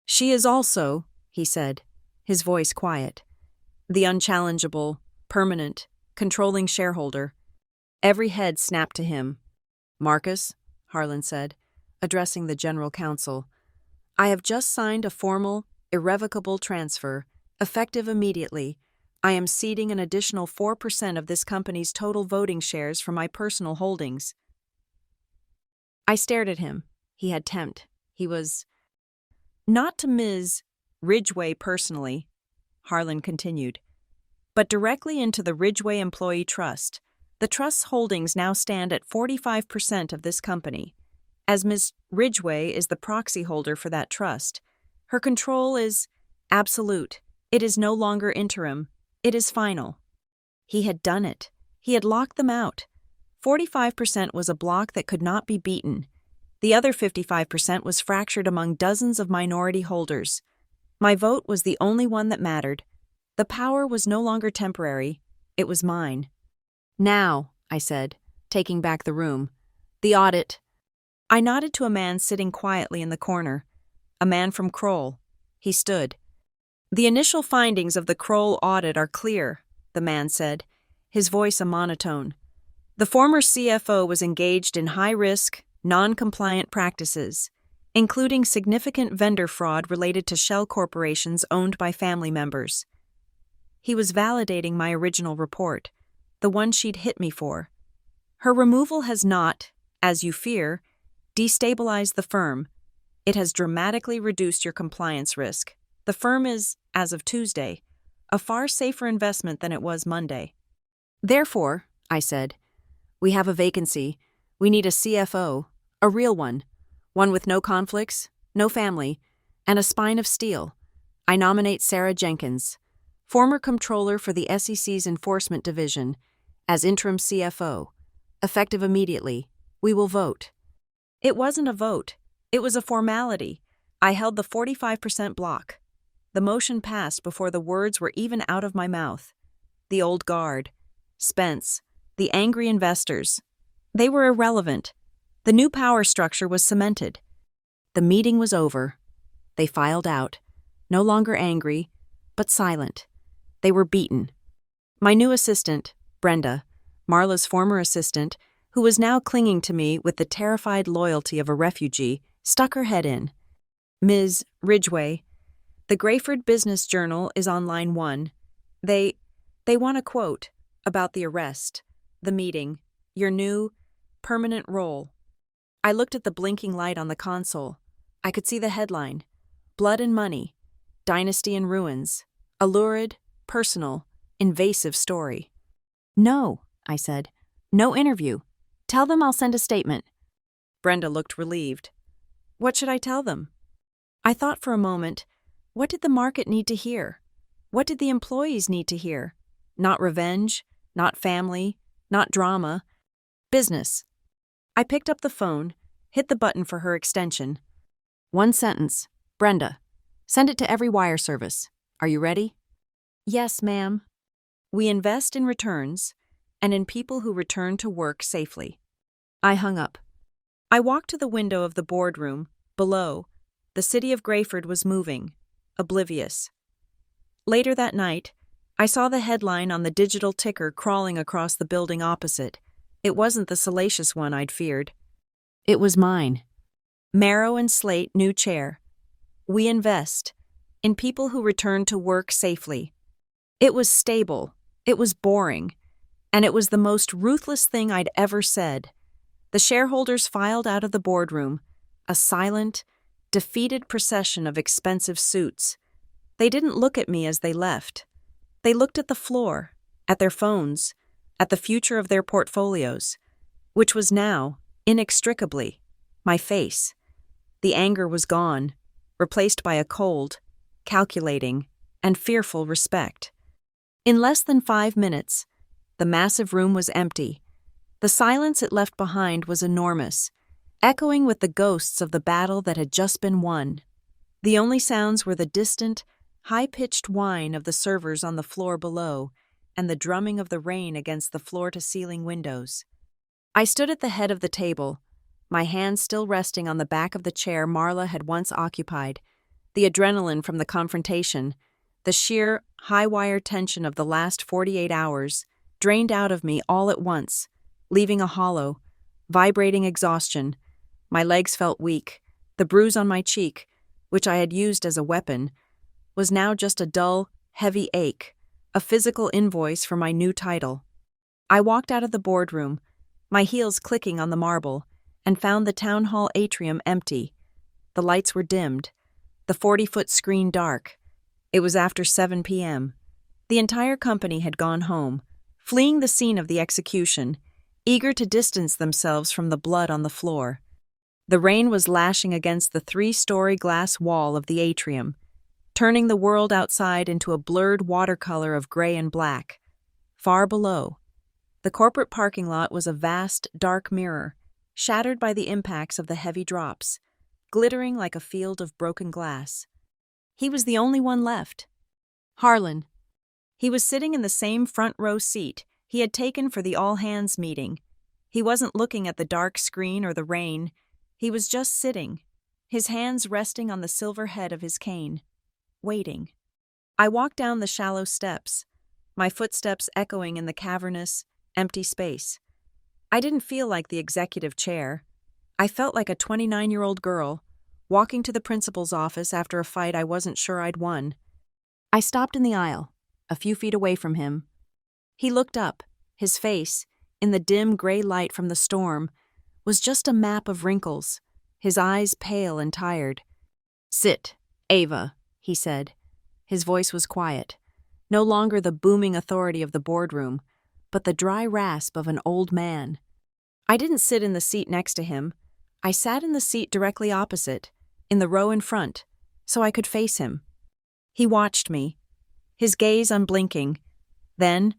"She is also," he said, his voice quiet, "the unchallengeable, permanent, controlling shareholder." Every head snapped to him. "Marcus," Harlan said, addressing the general counsel, "I have just signed a formal, irrevocable transfer, effective immediately. I am ceding an additional 4% of this company's total voting shares from my personal holdings." I stared at him. He had tempt. He was... "Not to Ms. Ridgway personally," Harlan continued, "but directly into the Ridgway Employee Trust. The trust's holdings now stand at 45% of this company. As Ms. Ridgway is the proxy holder for that trust, her control is absolute. It is no longer interim. It is final." He had done it. He had locked them out. 45% was a block that could not be beaten. The other 55% was fractured among dozens of minority holders. My vote was the only one that mattered. The power was no longer temporary. It was mine. "Now," I said, taking back the room, "the audit." I nodded to a man sitting quietly in the corner. A man from Kroll. He stood. "The initial findings of the Kroll audit are clear," the man said, his voice a monotone. "The former CFO was engaged in high-risk, non-compliant practices, including significant vendor fraud related to shell corporations owned by family members." He was validating my original report, the one she'd hit me for. "Her removal has not, as you fear, destabilized the firm. It has dramatically reduced your compliance risk. The firm is, as of Tuesday, a far safer investment than it was Monday." "Therefore," I said, "we have a vacancy. We need a CFO, a real one with no conflicts, no family, and a spine of steel. I nominate Sarah Jenkins, former comptroller for the SEC's Enforcement Division, as interim CFO, effective immediately. We will vote." It wasn't a vote. It was a formality. I held the 45% block. The motion passed before the words were even out of my mouth. The old guard, Spence, the angry investors. They were irrelevant. The new power structure was cemented. The meeting was over. They filed out, no longer angry, but silent. They were beaten. My new assistant, Brenda, Marla's former assistant, who was now clinging to me with the terrified loyalty of a refugee, stuck her head in. "Ms. Ridgway, the Grayford Business Journal is on line 1. They want a quote about the arrest, the meeting, your new, permanent role." I looked at the blinking light on the console. I could see the headline, "Blood and Money, Dynasty in Ruins, a lurid, personal, invasive story." "No," I said. "No interview. Tell them I'll send a statement." Brenda looked relieved. "What should I tell them?" I thought for a moment, what did the market need to hear? What did the employees need to hear? Not revenge, not family, not drama. Business. I picked up the phone, hit the button for her extension. "One sentence. Brenda, send it to every wire service. Are you ready?" "Yes, ma'am." "We invest in returns and in people who return to work safely." I hung up. I walked to the window of the boardroom. Below, the city of Grayford was moving, oblivious. Later that night, I saw the headline on the digital ticker crawling across the building opposite. It wasn't the salacious one I'd feared. It was mine. "Marrow and Slate new chair. We invest in people who return to work safely." It was stable. It was boring. And it was the most ruthless thing I'd ever said. The shareholders filed out of the boardroom, a silent, defeated procession of expensive suits. They didn't look at me as they left. They looked at the floor, at their phones, at the future of their portfolios, which was now, inextricably, my face. The anger was gone, replaced by a cold, calculating, and fearful respect. In less than 5 minutes, The massive room was empty. The silence it left behind was enormous, echoing with the ghosts of the battle that had just been won. The only sounds were the distant, high-pitched whine of the servers on the floor below and the drumming of the rain against the floor-to-ceiling windows. I stood at the head of the table, my hands still resting on the back of the chair Marla had once occupied. The adrenaline from the confrontation, the sheer, high-wire tension of the last 48 hours, drained out of me all at once, leaving a hollow, vibrating exhaustion. My legs felt weak. The bruise on my cheek, which I had used as a weapon, was now just a dull, heavy ache, a physical invoice for my new title. I walked out of the boardroom, my heels clicking on the marble, and found the town hall atrium empty. The lights were dimmed, the 40-foot screen dark. It was after 7 p.m. The entire company had gone home, fleeing the scene of the execution, eager to distance themselves from the blood on the floor. The rain was lashing against the 3-story glass wall of the atrium, turning the world outside into a blurred watercolor of gray and black. Far below, the corporate parking lot was a vast, dark mirror, shattered by the impacts of the heavy drops, glittering like a field of broken glass. He was the only one left. Harlan. He was sitting in the same front-row seat he had taken for the all-hands meeting. He wasn't looking at the dark screen or the rain. He was just sitting, his hands resting on the silver head of his cane, waiting. I walked down the shallow steps, my footsteps echoing in the cavernous, empty space. I didn't feel like the executive chair. I felt like a 29-year-old girl, walking to the principal's office after a fight I wasn't sure I'd won. I stopped in the aisle, a few feet away from him. He looked up, his face, in the dim gray light from the storm, was just a map of wrinkles, his eyes pale and tired. "Sit, Ava," he said. His voice was quiet, no longer the booming authority of the boardroom, but the dry rasp of an old man. I didn't sit in the seat next to him. I sat in the seat directly opposite, in the row in front, so I could face him. He watched me, his gaze unblinking. Then,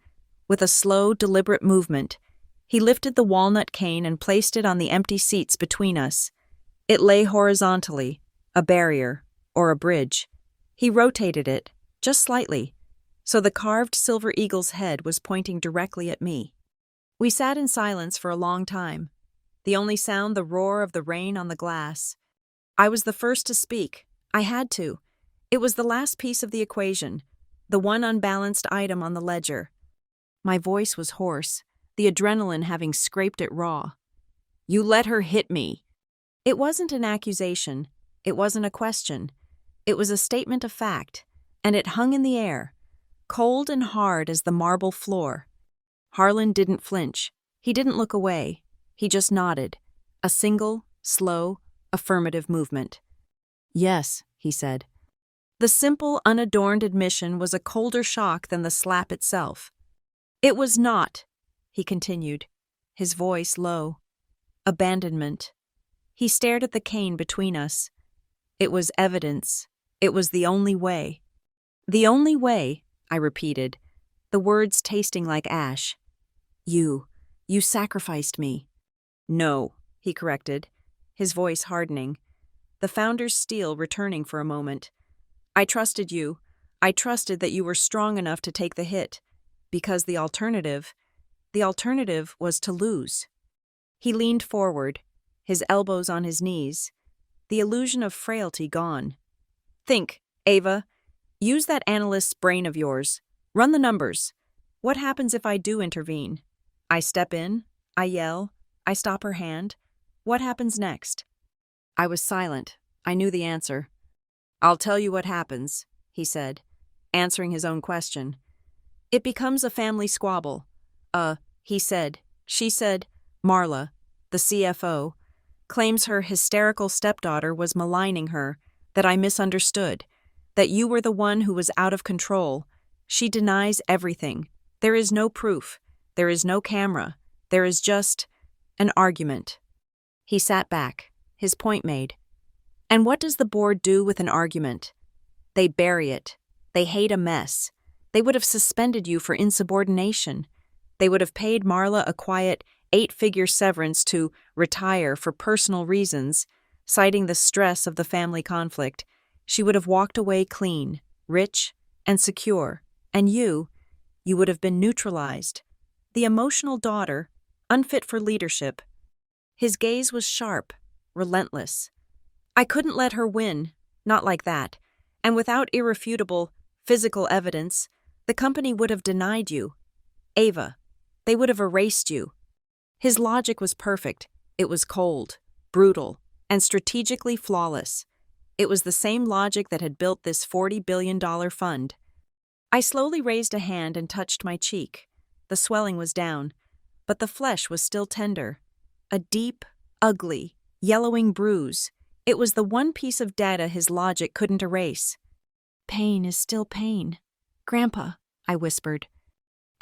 with a slow, deliberate movement, he lifted the walnut cane and placed it on the empty seats between us. It lay horizontally, a barrier, or a bridge. He rotated it, just slightly, so the carved silver eagle's head was pointing directly at me. We sat in silence for a long time, the only sound the roar of the rain on the glass. I was the first to speak. I had to. It was the last piece of the equation, the one unbalanced item on the ledger. My voice was hoarse, the adrenaline having scraped it raw. "You let her hit me." It wasn't an accusation. It wasn't a question. It was a statement of fact, and it hung in the air, cold and hard as the marble floor. Harlan didn't flinch. He didn't look away. He just nodded, a single, slow, affirmative movement. "Yes," he said. The simple, unadorned admission was a colder shock than the slap itself. "It was not," he continued, his voice low. "Abandonment." He stared at the cane between us. "It was evidence. It was the only way." "The only way," I repeated, the words tasting like ash. You sacrificed me." "No," he corrected, his voice hardening, the founder's steel returning for a moment. "I trusted you. I trusted that you were strong enough to take the hit, because the alternative was to lose." He leaned forward, his elbows on his knees, the illusion of frailty gone. "Think, Ava. Use that analyst's brain of yours. Run the numbers. What happens if I do intervene? I step in, I yell, I stop her hand. What happens next?" I was silent. I knew the answer. "I'll tell you what happens," he said, answering his own question. "It becomes a family squabble. He said, she said, Marla, the CFO, claims her hysterical stepdaughter was maligning her, that I misunderstood, that you were the one who was out of control. She denies everything. There is no proof. There is no camera. There is just an argument." He sat back, his point made. "And what does the board do with an argument? They bury it. They hate a mess. They would have suspended you for insubordination. They would have paid Marla a quiet 8-figure severance to retire for personal reasons, citing the stress of the family conflict. She would have walked away clean, rich, and secure, and you would have been neutralized. The emotional daughter, unfit for leadership. His gaze was sharp, relentless. I couldn't let her win, not like that, and without irrefutable, physical evidence, the company would have denied you. Ava, they would have erased you. His logic was perfect. It was cold, brutal, and strategically flawless. It was the same logic that had built this $40 billion fund. I slowly raised a hand and touched my cheek. The swelling was down, but the flesh was still tender. A deep, ugly, yellowing bruise. It was the one piece of data his logic couldn't erase. Pain is still pain. Grandpa, I whispered.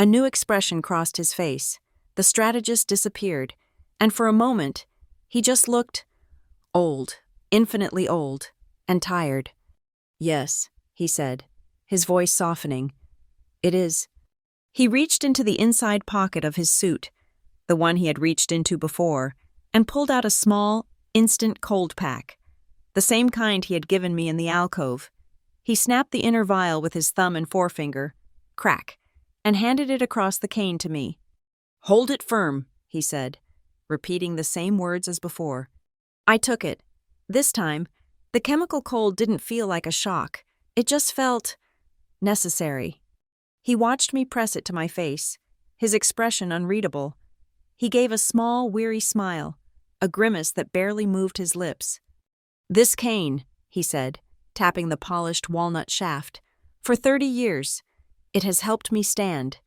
A new expression crossed his face. The strategist disappeared, and for a moment, he just looked old, infinitely old, and tired. Yes, he said, his voice softening. It is. He reached into the inside pocket of his suit, the one he had reached into before, and pulled out a small, instant cold pack, the same kind he had given me in the alcove. He snapped the inner vial with his thumb and forefinger, crack, and handed it across the cane to me. Hold it firm, he said, repeating the same words as before. I took it. This time, the chemical cold didn't feel like a shock. It just felt necessary. He watched me press it to my face, his expression unreadable. He gave a small, weary smile, a grimace that barely moved his lips. This cane, he said, tapping the polished walnut shaft, for 30 years, it has helped me stand.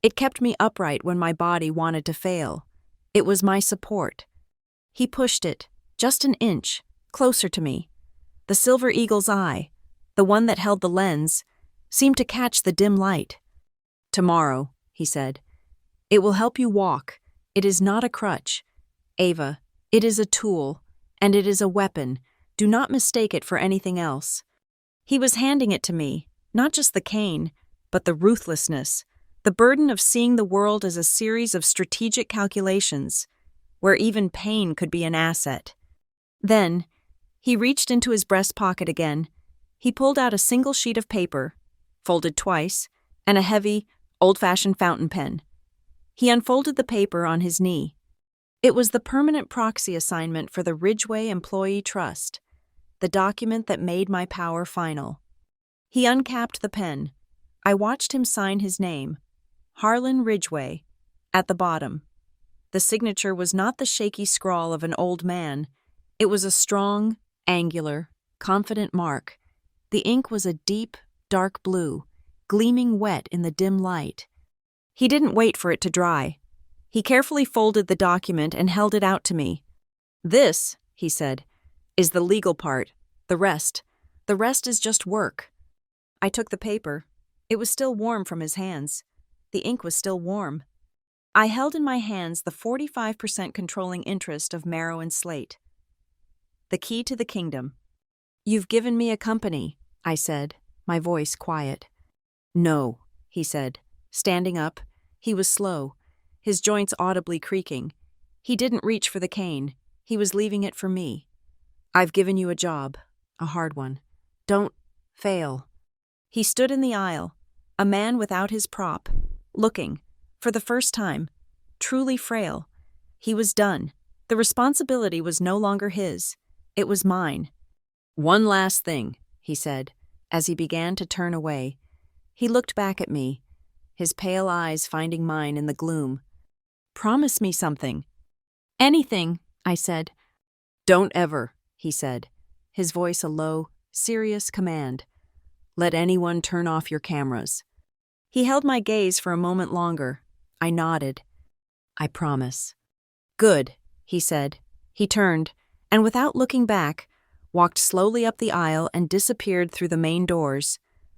It kept me upright when my body wanted to fail. It was my support. He pushed it, just an inch, closer to me. The silver eagle's eye, the one that held the lens, seemed to catch the dim light. Tomorrow, he said, it will help you walk. It is not a crutch. Ava, it is a tool, and it is a weapon. Do not mistake it for anything else. He was handing it to me, not just the cane, but the ruthlessness, the burden of seeing the world as a series of strategic calculations, where even pain could be an asset. Then, he reached into his breast pocket again. He pulled out a single sheet of paper, folded twice, and a heavy, old-fashioned fountain pen. He unfolded the paper on his knee. It was the permanent proxy assignment for the Ridgeway Employee Trust, the document that made my power final. He uncapped the pen. I watched him sign his name, Harlan Ridgeway, at the bottom. The signature was not the shaky scrawl of an old man. It was a strong, angular, confident mark. The ink was a deep, dark blue, gleaming wet in the dim light. He didn't wait for it to dry. He carefully folded the document and held it out to me. This, he said, is the legal part. The rest is just work. I took the paper. It was still warm from his hands. The ink was still warm. I held in my hands the 45% controlling interest of Marrow and Slate. The key to the kingdom. You've given me a company, I said, my voice quiet. No, he said, standing up. He was slow, his joints audibly creaking. He didn't reach for the cane. He was leaving it for me. I've given you a job, a hard one. Don't fail. He stood in the aisle, a man without his prop, looking, for the first time, truly frail. He was done. The responsibility was no longer his. It was mine. One last thing, he said, as he began to turn away. He looked back at me, his pale eyes finding mine in the gloom. Promise me something. Anything, I said. Don't ever, he said, his voice a low, serious command. Let anyone turn off your cameras. He held my gaze for a moment longer. I nodded. I promise. Good, he said. He turned, and without looking back, walked slowly up the aisle and disappeared through the main doors,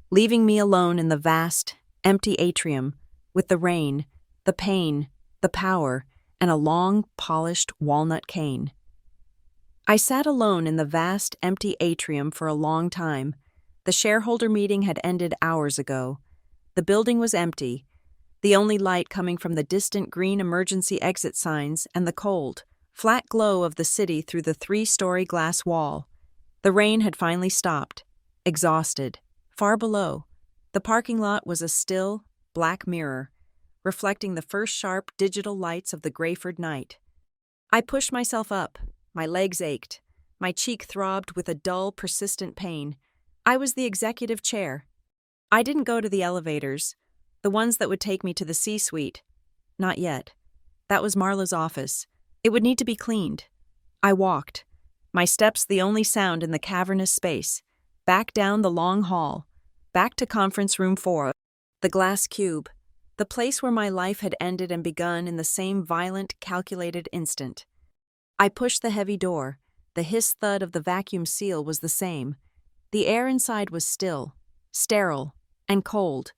leaving me alone in the vast, empty atrium, with the rain, the pain, the power, and a long, polished walnut cane. I sat alone in the vast, empty atrium for a long time. The shareholder meeting had ended hours ago. The building was empty. the only light coming from the distant green emergency exit signs and the cold, flat glow of the city through the 3-story glass wall. The rain had finally stopped, exhausted. Far below, the parking lot was a still, black mirror, reflecting the first sharp digital lights of the Grayford night. I pushed myself up. My legs ached. My cheek throbbed with a dull, persistent pain. I was the executive chair. I didn't go to the elevators, the ones that would take me to the C-suite. Not yet. That was Marla's office. It would need to be cleaned. I walked, my steps the only sound in the cavernous space, back down the long hall, back to conference room 4, the glass cube, the place where my life had ended and begun in the same violent, calculated instant. I pushed the heavy door. The hiss-thud of the vacuum seal was the same. The air inside was still, sterile, and cold.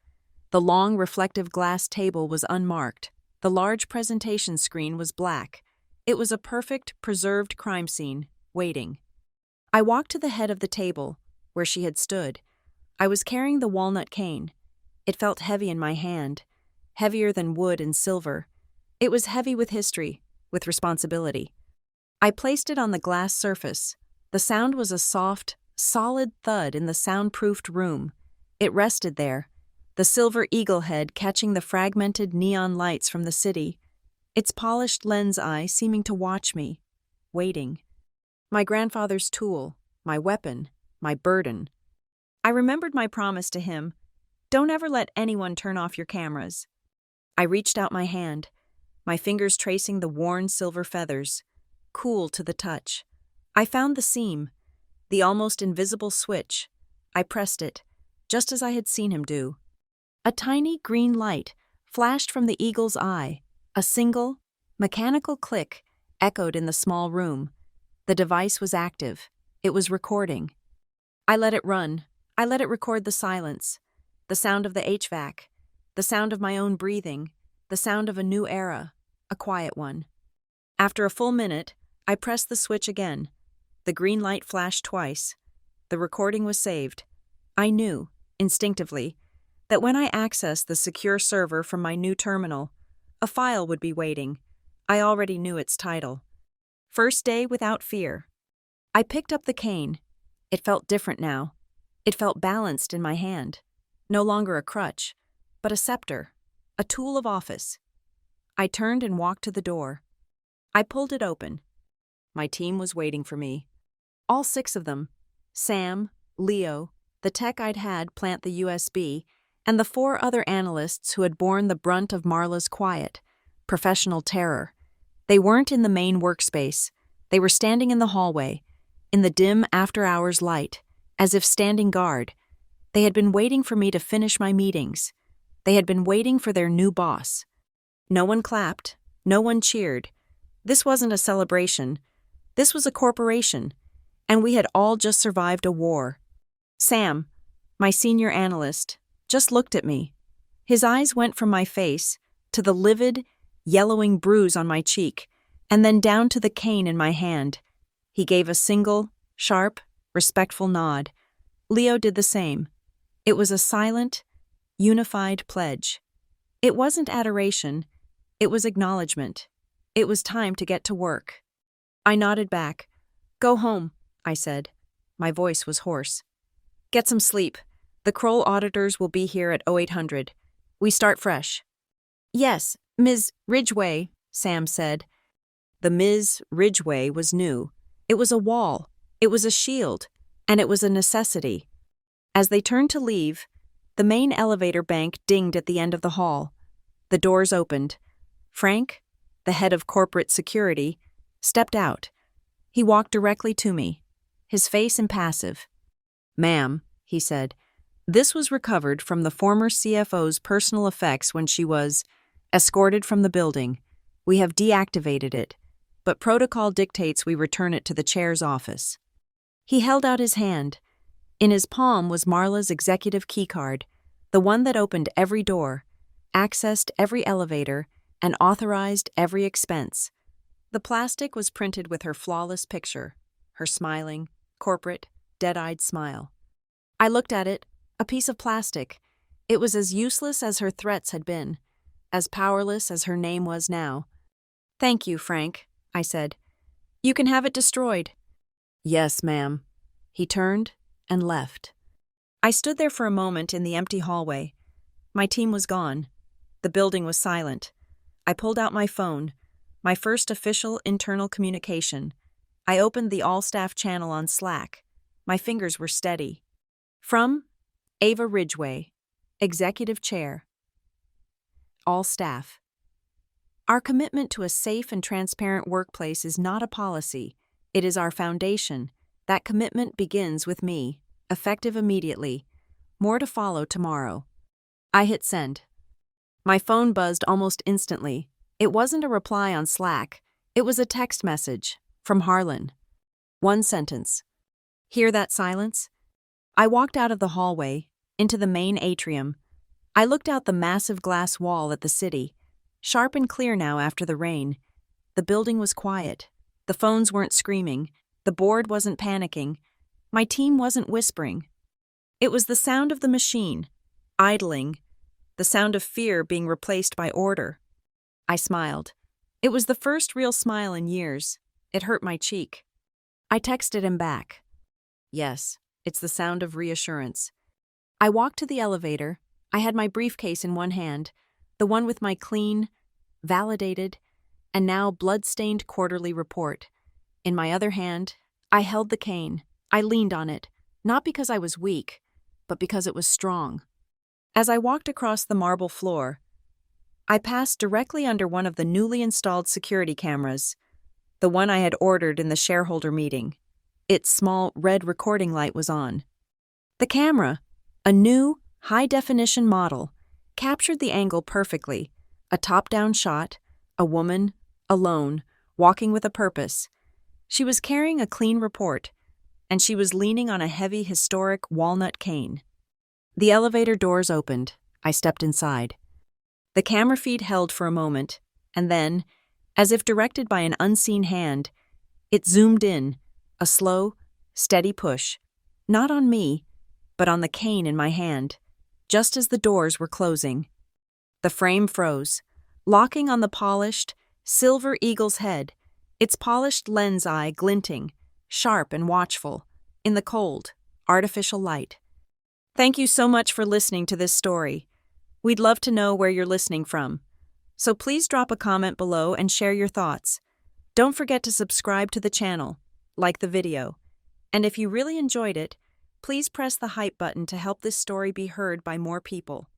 The long, reflective glass table was unmarked. The large presentation screen was black. It was a perfect, preserved crime scene, waiting. I walked to the head of the table, where she had stood. I was carrying the walnut cane. It felt heavy in my hand, heavier than wood and silver. It was heavy with history, with responsibility. I placed it on the glass surface. The sound was a soft, solid thud in the soundproofed room. It rested there, the silver eagle head catching the fragmented neon lights from the city, its polished lens eye seeming to watch me, waiting. My grandfather's tool, my weapon, my burden. I remembered my promise to him, don't ever let anyone turn off your cameras. I reached out my hand, my fingers tracing the worn silver feathers, cool to the touch. I found the seam, the almost invisible switch. I pressed it, just as I had seen him do. A tiny green light flashed from the eagle's eye. A single, mechanical click echoed in the small room. The device was active. It was recording. I let it run. I let it record the silence, the sound of the HVAC, the sound of my own breathing, the sound of a new era, a quiet one. After a full minute, I pressed the switch again. The green light flashed twice. The recording was saved. I knew, instinctively, that when I accessed the secure server from my new terminal, a file would be waiting. I already knew its title. First Day Without Fear. I picked up the cane. It felt different now. It felt balanced in my hand. No longer a crutch, but a scepter, a tool of office. I turned and walked to the door. I pulled it open. My team was waiting for me. All 6 of them. Sam, Leo, the tech I'd had plant the USB, and the 4 other analysts who had borne the brunt of Marla's quiet, professional terror. They weren't in the main workspace. They were standing in the hallway, in the dim after-hours light, as if standing guard. They had been waiting for me to finish my meetings. They had been waiting for their new boss. No one clapped. No one cheered. This wasn't a celebration. This was a corporation, and we had all just survived a war. Sam, my senior analyst, just looked at me. His eyes went from my face to the livid, yellowing bruise on my cheek, and then down to the cane in my hand. He gave a single, sharp, respectful nod. Leo did the same. It was a silent, unified pledge. It wasn't adoration. It was acknowledgement. It was time to get to work. I nodded back. Go home, I said. My voice was hoarse. Get some sleep. The Kroll auditors will be here at 0800. We start fresh. Yes, Ms. Ridgway, Sam said. The Ms. Ridgway was new. It was a wall. It was a shield. And it was a necessity. As they turned to leave, the main elevator bank dinged at the end of the hall. The doors opened. Frank, the head of corporate security, stepped out. He walked directly to me, his face impassive. Ma'am, he said, this was recovered from the former CFO's personal effects when she was escorted from the building. We have deactivated it, but protocol dictates we return it to the chair's office. He held out his hand. In his palm was Marla's executive keycard, the one that opened every door, accessed every elevator, and authorized every expense. The plastic was printed with her flawless picture, her smiling, corporate, dead-eyed smile. I looked at it, a piece of plastic. It was as useless as her threats had been. as powerless as her name was now. "Thank you, Frank," I said. "You can have it destroyed." "Yes, ma'am." He turned and left. I stood there for a moment in the empty hallway. My team was gone. The building was silent. I pulled out my phone, my first official internal communication. I opened the all-staff channel on Slack. My fingers were steady. From Ava Ridgway, Executive Chair. All staff. Our commitment to a safe and transparent workplace is not a policy. It is our foundation. That commitment begins with me, effective immediately. More to follow tomorrow. I hit send. My phone buzzed almost instantly. It wasn't a reply on Slack. It was a text message from Harlan. One sentence. Hear that silence? I walked out of the hallway, into the main atrium. I looked out the massive glass wall at the city, sharp and clear now after the rain. The building was quiet. The phones weren't screaming. The board wasn't panicking. My team wasn't whispering. It was the sound of the machine, idling, the sound of fear being replaced by order. I smiled. It was the first real smile in years. It hurt my cheek. I texted him back. Yes, it's the sound of reassurance. I walked to the elevator. I had my briefcase in one hand, the one with my clean, validated, and now blood-stained quarterly report. In my other hand, I held the cane. I leaned on it, not because I was weak, but because it was strong. As I walked across the marble floor, I passed directly under one of the newly installed security cameras, the one I had ordered in the shareholder meeting. Its small red recording light was on. The camera, a new, high-definition model, captured the angle perfectly. A top-down shot, a woman, alone, walking with a purpose. She was carrying a clean report, and she was leaning on a heavy, historic walnut cane. The elevator doors opened. I stepped inside. The camera feed held for a moment, and then, as if directed by an unseen hand, it zoomed in, a slow, steady push, not on me, but on the cane in my hand, just as the doors were closing. The frame froze, locking on the polished, silver eagle's head, its polished lens eye glinting, sharp and watchful, in the cold, artificial light. Thank you so much for listening to this story. We'd love to know where you're listening from. So please drop a comment below and share your thoughts. Don't forget to subscribe to the channel, like the video. And if you really enjoyed it, please press the hype button to help this story be heard by more people.